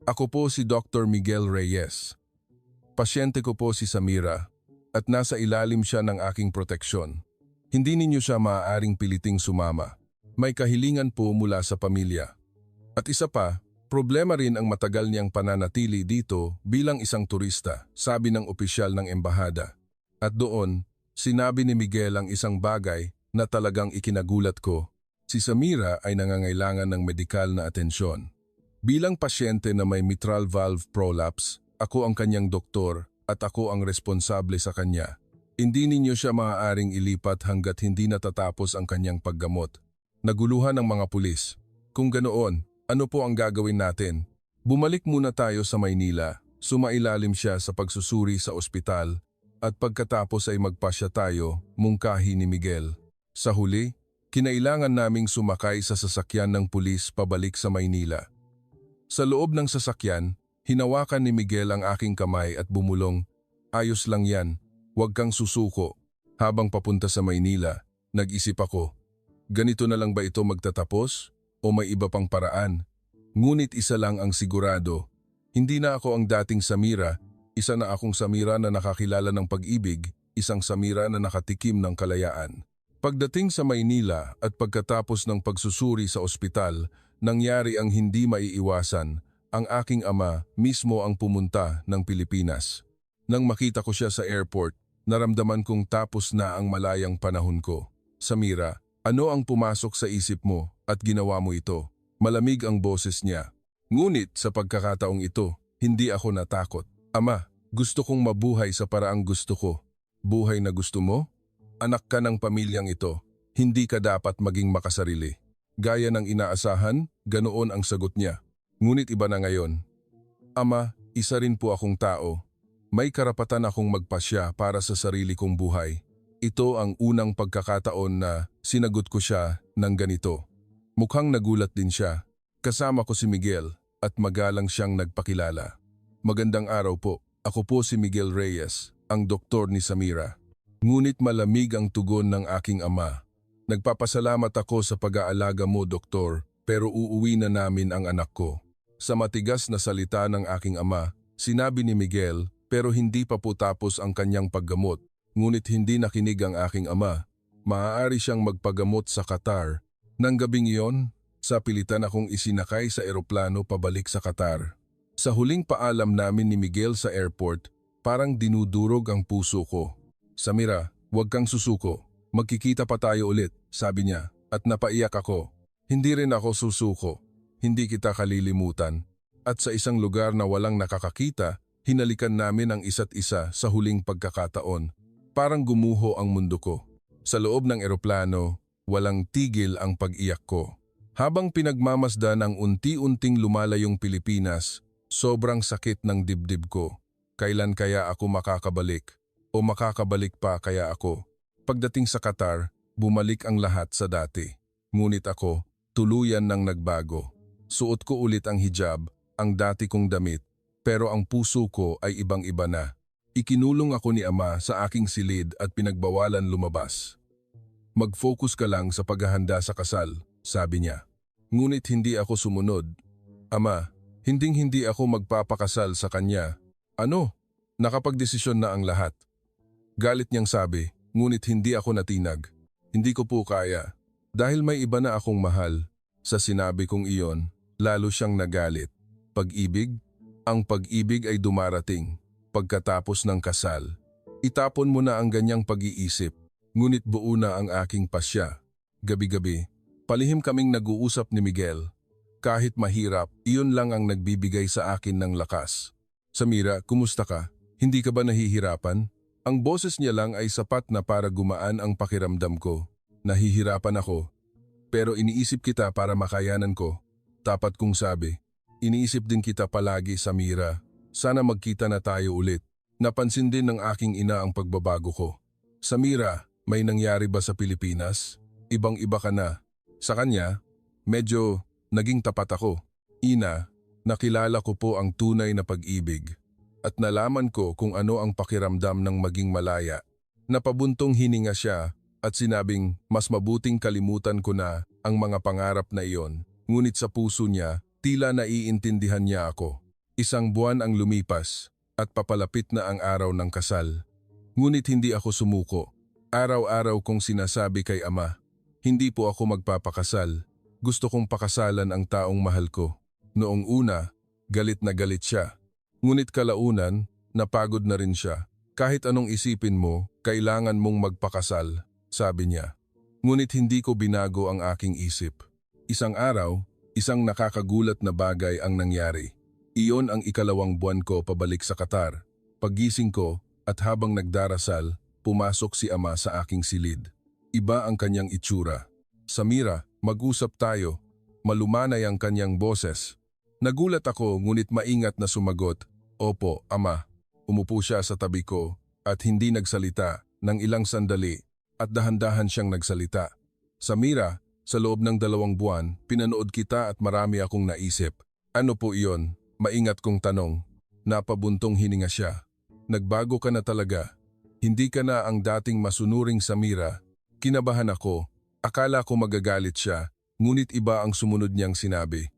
Speaker 1: Ako po si Dr. Miguel Reyes. Pasyente ko po si Samira at nasa ilalim siya ng aking proteksyon. Hindi ninyo siya maaaring piliting sumama. May kahilingan po mula sa pamilya. At isa pa, problema rin ang matagal niyang pananatili dito bilang isang turista, sabi ng opisyal ng embahada. At doon, sinabi ni Miguel ang isang bagay na talagang ikinagulat ko. Si Samira ay nangangailangan ng medikal na atensyon. Bilang pasyente na may mitral valve prolapse, ako ang kanyang doktor at ako ang responsable sa kanya. Hindi ninyo siya maaaring ilipat hanggat hindi natatapos ang kanyang paggamot. Naguluhan ng mga pulis. Kung ganoon, ano po ang gagawin natin? Bumalik muna tayo sa Maynila, sumailalim siya sa pagsusuri sa ospital, at pagkatapos ay magpasya tayo, mungkahi ni Miguel. Sa huli, kinailangan naming sumakay sa sasakyan ng pulis pabalik sa Maynila. Sa loob ng sasakyan, hinawakan ni Miguel ang aking kamay at bumulong, ayos lang yan, huwag kang susuko. Habang papunta sa Maynila, nag-isip ako, ganito na lang ba ito magtatapos? O may iba pang paraan? Ngunit isa lang ang sigurado, hindi na ako ang dating Samira, isa na akong Samira na nakakilala ng pag-ibig, isang Samira na nakatikim ng kalayaan. Pagdating sa Maynila at pagkatapos ng pagsusuri sa ospital, nangyari ang hindi maiiwasan. Ang aking ama mismo ang pumunta ng Pilipinas. Nang makita ko siya sa airport, naramdaman kong tapos na ang malayang panahon ko. Samira, ano ang pumasok sa isip mo at ginawa mo ito? Malamig ang boses niya. Ngunit sa pagkakataong ito, hindi ako natakot. Ama, gusto kong mabuhay sa paraang gusto ko. Buhay na gusto mo? Anak ka ng pamilyang ito. Hindi ka dapat maging makasarili. Gaya ng inaasahan, ganoon ang sagot niya. Ngunit iba na ngayon. Ama, isa rin po akong tao. May karapatan akong magpasya para sa sarili kong buhay. Ito ang unang pagkakataon na sinagot ko siya ng ganito. Mukhang nagulat din siya. Kasama ko si Miguel at magalang siyang nagpakilala. Magandang araw po. Ako po si Miguel Reyes, ang doktor ni Samira. Ngunit malamig ang tugon ng aking ama. Nagpapasalamat ako sa pag-aalaga mo, doktor, pero uuwi na namin ang anak ko. Sa matigas na salita ng aking ama, sinabi ni Miguel, pero hindi pa po tapos ang kanyang paggamot. Ngunit hindi nakinig ang aking ama. Maaari siyang magpagamot sa Qatar. Nang gabing iyon, sa pilitan akong isinakay sa eroplano pabalik sa Qatar. Sa huling paalam namin ni Miguel sa airport, parang dinudurog ang puso ko. Samira, huwag kang susuko. Magkikita pa tayo ulit, sabi niya, at napaiyak ako. Hindi rin ako susuko. Hindi kita kalilimutan. At sa isang lugar na walang nakakakita, hinalikan namin ang isa't isa sa huling pagkakataon. Parang gumuho ang mundo ko. Sa loob ng eroplano, walang tigil ang pag-iyak ko. Habang pinagmamasdan ang unti-unting lumalayong Pilipinas, sobrang sakit ng dibdib ko. Kailan kaya ako makakabalik? O makakabalik pa kaya ako? Pagdating sa Qatar, bumalik ang lahat sa dati. Ngunit ako, tuluyan nang nagbago. Suot ko ulit ang hijab, ang dati kong damit, pero ang puso ko ay ibang-iba na. Ikinulong ako ni ama sa aking silid at pinagbawalan lumabas. Mag-focus ka lang sa paghahanda sa kasal, sabi niya. Ngunit hindi ako sumunod. Ama, hinding-hindi ako magpapakasal sa kanya. Ano? Nakapagdesisyon na ang lahat. Galit niyang sabi. Ngunit hindi ako natinag. Hindi ko po kaya. Dahil may iba na akong mahal. Sa sinabi kong iyon, lalo siyang nagalit. Pag-ibig? Ang pag-ibig ay dumarating. Pagkatapos ng kasal. Itapon mo na ang ganyang pag-iisip. Ngunit buo na ang aking pasya. Gabi-gabi, palihim kaming nag-uusap ni Miguel. Kahit mahirap, iyon lang ang nagbibigay sa akin ng lakas. Samira, kumusta ka? Hindi ka ba nahihirapan? Ang boses niya lang ay sapat na para gumaan ang pakiramdam ko. Nahihirapan ako. Pero iniisip kita para makayanan ko. Tapat kong sabi. Iniisip din kita palagi, Samira. Sana magkita na tayo ulit. Napansin din ng aking ina ang pagbabago ko. Samira, may nangyari ba sa Pilipinas? Ibang-iba ka na. Sa kanya, medyo naging tapat ako. Ina, nakilala ko po ang tunay na pag-ibig. At nalaman ko kung ano ang pakiramdam ng maging malaya. Napabuntong hininga siya at sinabing mas mabuting kalimutan ko na ang mga pangarap na iyon. Ngunit sa puso niya, tila naiintindihan niya ako. Isang buwan ang lumipas at papalapit na ang araw ng kasal. Ngunit hindi ako sumuko. Araw-araw kong sinasabi kay ama, hindi po ako magpapakasal. Gusto kong pakasalan ang taong mahal ko. Noong una, galit na galit siya. Ngunit kalaunan, napagod na rin siya. Kahit anong isipin mo, kailangan mong magpakasal, sabi niya. Ngunit hindi ko binago ang aking isip. Isang araw, isang nakakagulat na bagay ang nangyari. Iyon ang ikalawang buwan ko pabalik sa Qatar. Paggising ko at habang nagdarasal, pumasok si ama sa aking silid. Iba ang kanyang itsura. Samira, mag-usap tayo. Malumanay ang kanyang boses. Nagulat ako ngunit maingat na sumagot. Opo, ama. Umupo siya sa tabi ko at hindi nagsalita ng ilang sandali at dahan-dahan siyang nagsalita. Samira, sa loob ng 2 buwan, pinanood kita at marami akong naisip. Ano po iyon? Maingat kong tanong. Napabuntong hininga siya. Nagbago ka na talaga. Hindi ka na ang dating masunuring Samira. Kinabahan ako. Akala ko magagalit siya, ngunit iba ang sumunod niyang sinabi.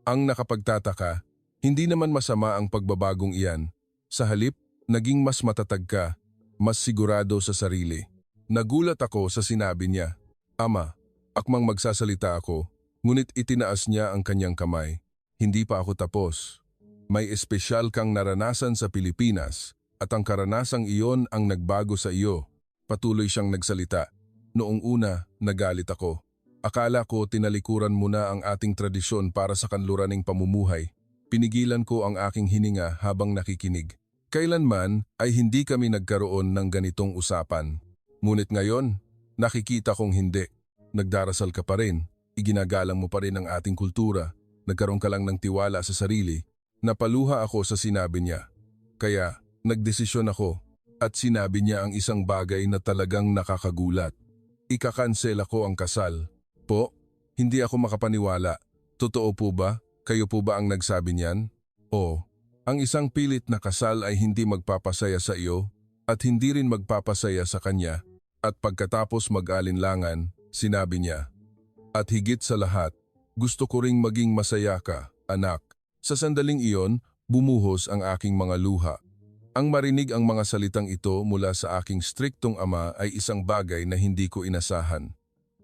Speaker 1: Ang nakapagtataka, hindi naman masama ang pagbabagong iyan. Sa halip, naging mas matatag ka, mas sigurado sa sarili. Nagulat ako sa sinabi niya. Ama, akmang magsasalita ako, ngunit itinaas niya ang kanyang kamay. Hindi pa ako tapos. May espesyal kang naranasan sa Pilipinas at ang karanasang iyon ang nagbago sa iyo. Patuloy siyang nagsalita. Noong una, nagalit ako. Akala ko tinalikuran mo na ang ating tradisyon para sa kanluraning pamumuhay. Pinigilan ko ang aking hininga habang nakikinig. Kailanman ay hindi kami nagkaroon ng ganitong usapan. Ngunit ngayon, nakikita kong hindi. nagdarasal ka pa rin, iginagalang mo pa rin ang ating kultura, nagkaroon ka lang ng tiwala sa sarili. Napaluha ako sa sinabi niya. Kaya, nagdesisyon ako at sinabi niya ang isang bagay na talagang nakakagulat. Ikakansel ako ang kasal. Po, hindi ako makapaniwala. Totoo po ba? Kayo po ba ang nagsabi niyan? O, ang isang pilit na kasal ay hindi magpapasaya sa iyo at hindi rin magpapasaya sa kanya. At pagkatapos mag-alinlangan, sinabi niya, at higit sa lahat, gusto ko ring maging masaya ka, anak. Sa sandaling iyon, bumuhos ang aking mga luha. Ang marinig ang mga salitang ito mula sa aking striktong ama ay isang bagay na hindi ko inasahan.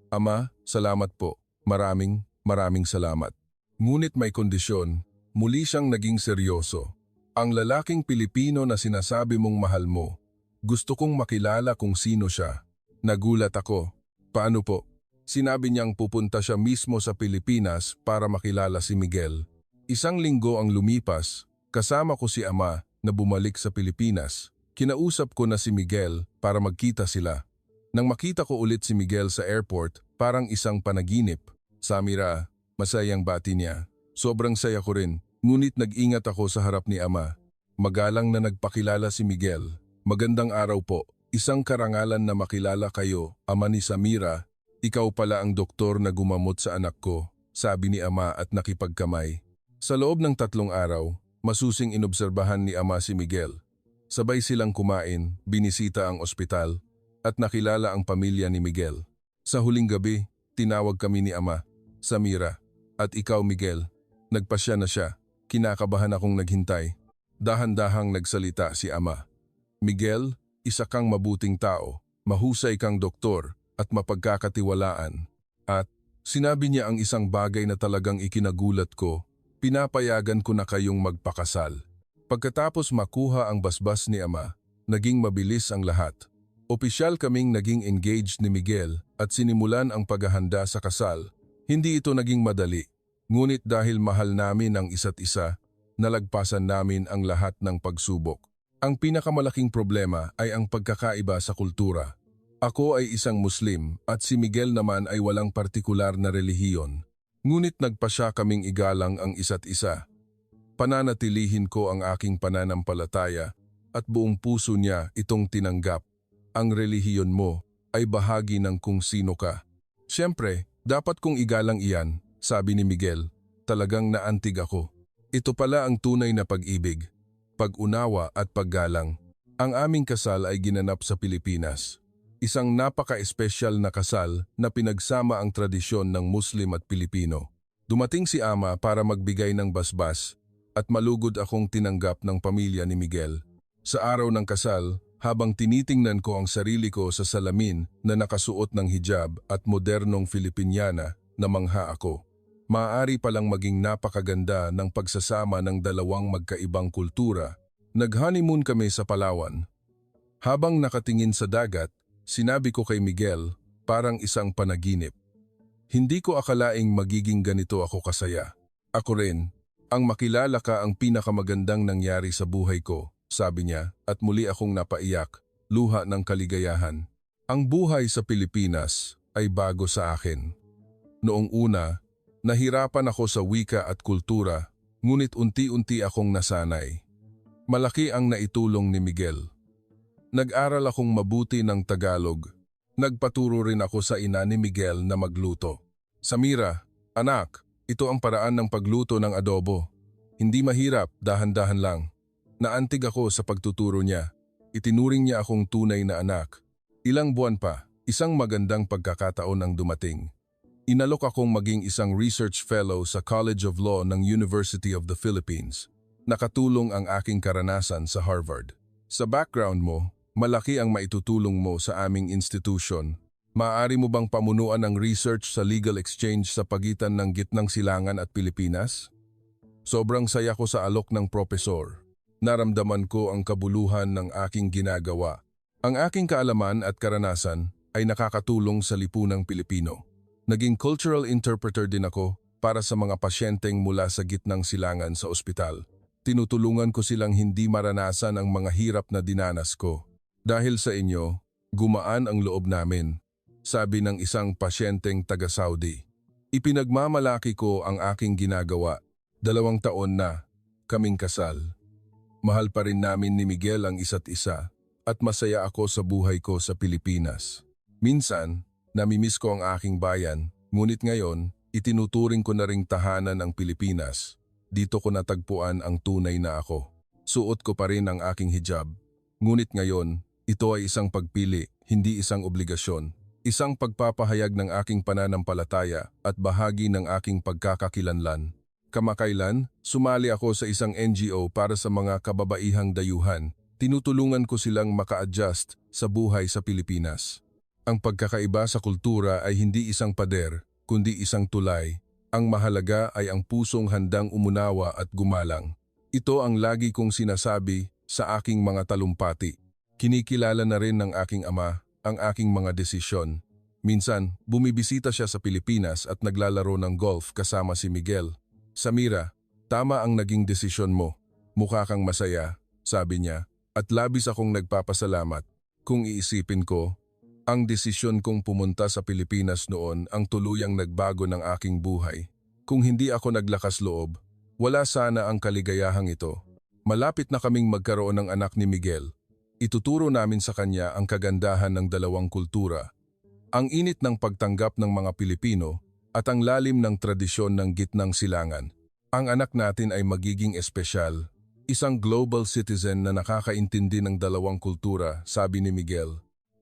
Speaker 1: Ama, salamat po. Maraming salamat. Ngunit may kondisyon, muli siyang naging seryoso. Ang lalaking Pilipino na sinasabi mong mahal mo, gusto kong makilala kung sino siya. Nagulat ako. Paano po? Sinabi niyang pupunta siya mismo sa Pilipinas para makilala si Miguel. Isang linggo ang lumipas, kasama ko si ama na bumalik sa Pilipinas. Kinausap ko na si Miguel para magkita sila. Nang makita ko ulit si Miguel sa airport, parang isang panaginip. Samira, masayang bati niya. Sobrang saya ko rin, ngunit nag-ingat ako sa harap ni ama. Magalang na nagpakilala si Miguel. Magandang araw po. Isang karangalan na makilala kayo, ama ni Samira. Ikaw pala ang doktor na gumamot sa anak ko, sabi ni ama at nakipagkamay. Sa loob ng 3 araw, masusing inobserbahan ni ama si Miguel. Sabay silang kumain, binisita ang ospital, at nakilala ang pamilya ni Miguel. Sa huling gabi, tinawag kami ni ama, Samira, at ikaw Miguel. Nagpasya na siya, kinakabahan akong naghintay. Dahan-dahang nagsalita si ama. Miguel, isa kang mabuting tao, mahusay kang doktor, at mapagkakatiwalaan. At sinabi niya ang isang bagay na talagang ikinagulat ko. Pinapayagan ko na kayong magpakasal. Pagkatapos makuha ang basbas ni ama, naging mabilis ang lahat. Opisyal kaming naging engaged ni Miguel at sinimulan ang paghahanda sa kasal. Hindi ito naging madali, ngunit dahil mahal namin ang isa't isa, nalagpasan namin ang lahat ng pagsubok. Ang pinakamalaking problema ay ang pagkakaiba sa kultura. Ako ay isang Muslim at si Miguel naman ay walang partikular na relihiyon. Ngunit nagpasya kaming igalang ang isa't isa. Pananatilihin ko ang aking pananampalataya at buong puso niya itong tinanggap. Ang relihiyon mo ay bahagi ng kung sino ka. Siyempre, dapat kong igalang iyan, sabi ni Miguel. Talagang naantig ako. Ito pala ang tunay na pag-ibig, pag-unawa at paggalang. Ang aming kasal ay ginanap sa Pilipinas. Isang napaka-espesyal na kasal na pinagsama ang tradisyon ng Muslim at Pilipino. Dumating si ama para magbigay ng basbas at malugod akong tinanggap ng pamilya ni Miguel. Sa araw ng kasal, habang tinitingnan ko ang sarili ko sa salamin na nakasuot ng hijab at modernong Filipiniana, namangha ako. Maaari palang maging napakaganda ng pagsasama ng dalawang magkaibang kultura. Nag-honeymoon kami sa Palawan. Habang nakatingin sa dagat, sinabi ko kay Miguel, parang isang panaginip. Hindi ko akalaing magiging ganito ako kasaya. Ako rin, ang makilala ka ang pinakamagandang nangyari sa buhay ko, sabi niya, at muli akong napaiyak, luha ng kaligayahan. Ang buhay sa Pilipinas ay bago sa akin. Noong una, nahirapan ako sa wika at kultura, ngunit unti-unti akong nasanay. Malaki ang naitulong ni Miguel. Nag-aral akong mabuti ng Tagalog. Nagpaturo rin ako sa ina ni Miguel na magluto. Samira, anak, ito ang paraan ng pagluto ng adobo. Hindi mahirap, dahan-dahan lang. Naantig ako sa pagtuturo niya. Itinuring niya akong tunay na anak. Ilang buwan pa, isang magandang pagkakataon ang dumating. Inalok akong maging isang research fellow sa College of Law ng University of the Philippines. Nakatulong ang aking karanasan sa Harvard. Sa background mo, malaki ang maitutulong mo sa aming institution. Maaari mo bang pamunuan ang research sa legal exchange sa pagitan ng Gitnang Silangan at Pilipinas? Sobrang saya ko sa alok ng propesor. Naramdaman ko ang kabuluhan ng aking ginagawa. Ang aking kaalaman at karanasan ay nakakatulong sa lipunang Pilipino. Naging cultural interpreter din ako para sa mga pasyenteng mula sa Gitnang Silangan sa ospital. Tinutulungan ko silang hindi maranasan ang mga hirap na dinanas ko. Dahil sa inyo, gumaan ang loob namin. sabi ng isang pasyenteng taga-Saudi. Ipinagmamalaki ko ang aking ginagawa. 2 taon na kaming kasal. Mahal pa rin namin ni Miguel ang isa't isa at masaya ako sa buhay ko sa Pilipinas. Minsan, namimiss ko ang aking bayan, ngunit ngayon, itinuturing ko na ring tahanan ang Pilipinas. Dito ko natagpuan ang tunay na ako. Suot ko pa rin ang aking hijab. Ngunit ngayon, ito ay isang pagpili, hindi isang obligasyon. Isang pagpapahayag ng aking pananampalataya at bahagi ng aking pagkakakilanlan. Kamakailan, sumali ako sa isang NGO para sa mga kababaihang dayuhan. Tinutulungan ko silang maka-adjust sa buhay sa Pilipinas. Ang pagkakaiba sa kultura ay hindi isang pader, kundi isang tulay. Ang mahalaga ay ang pusong handang umunawa at gumalang. Ito ang lagi kong sinasabi sa aking mga talumpati. Kinikilala na rin ng aking ama ang aking mga desisyon. Minsan, bumibisita siya sa Pilipinas at naglalaro ng golf kasama si Miguel. Samira, tama ang naging desisyon mo. Mukha kang masaya, sabi niya, at labis akong nagpapasalamat. Kung iisipin ko, ang desisyon kong pumunta sa Pilipinas noon ang tuluyang nagbago ng aking buhay. Kung hindi ako naglakas loob, wala sana ang kaligayahang ito. Malapit na kaming magkaroon ng anak ni Miguel. Ituturo namin sa kanya ang kagandahan ng 2 kultura, ang init ng pagtanggap ng mga Pilipino at ang lalim ng tradisyon ng gitnang silangan. Ang anak natin ay magiging espesyal, isang global citizen na nakakaintindi ng 2 kultura, sabi ni Miguel.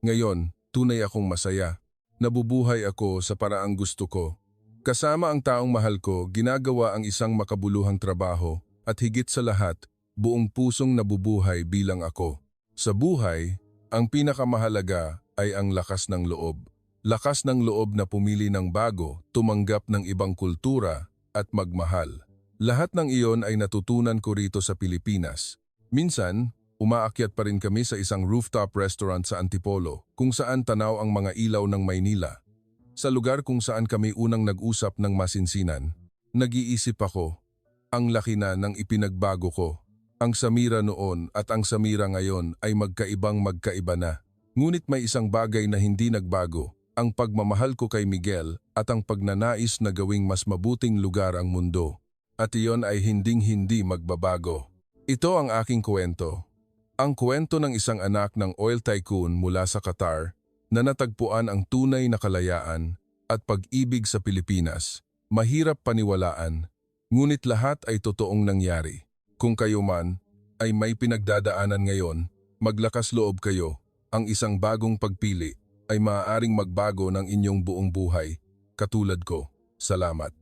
Speaker 1: Ngayon, tunay akong masaya. Nabubuhay ako sa paraang gusto ko. Kasama ang taong mahal ko, ginagawa ang isang makabuluhang trabaho at higit sa lahat, buong pusong nabubuhay bilang ako. Sa buhay, ang pinakamahalaga ay ang lakas ng loob. Lakas ng loob na pumili ng bago, tumanggap ng ibang kultura at magmahal. Lahat ng iyon ay natutunan ko rito sa Pilipinas. Minsan, umaakyat pa rin kami sa isang rooftop restaurant sa Antipolo kung saan tanaw ang mga ilaw ng Maynila. Sa lugar kung saan kami unang nag-usap ng masinsinan, nag-iisip ako, ang laki na ng ipinagbago ko. Ang Samira noon at ang Samira ngayon ay magkaiba na. Ngunit may isang bagay na hindi nagbago, ang pagmamahal ko kay Miguel at ang pagnanais na gawing mas mabuting lugar ang mundo. At iyon ay hinding-hindi magbabago. Ito ang aking kwento. Ang kwento ng isang anak ng oil tycoon mula sa Qatar na natagpuan ang tunay na kalayaan at pag-ibig sa Pilipinas. Mahirap paniwalaan, ngunit lahat ay totoong nangyari. Kung kayo man ay may pinagdadaanan ngayon, maglakas loob kayo. Ang isang bagong pagpili ay maaaring magbago ng inyong buong buhay. Katulad ko, salamat.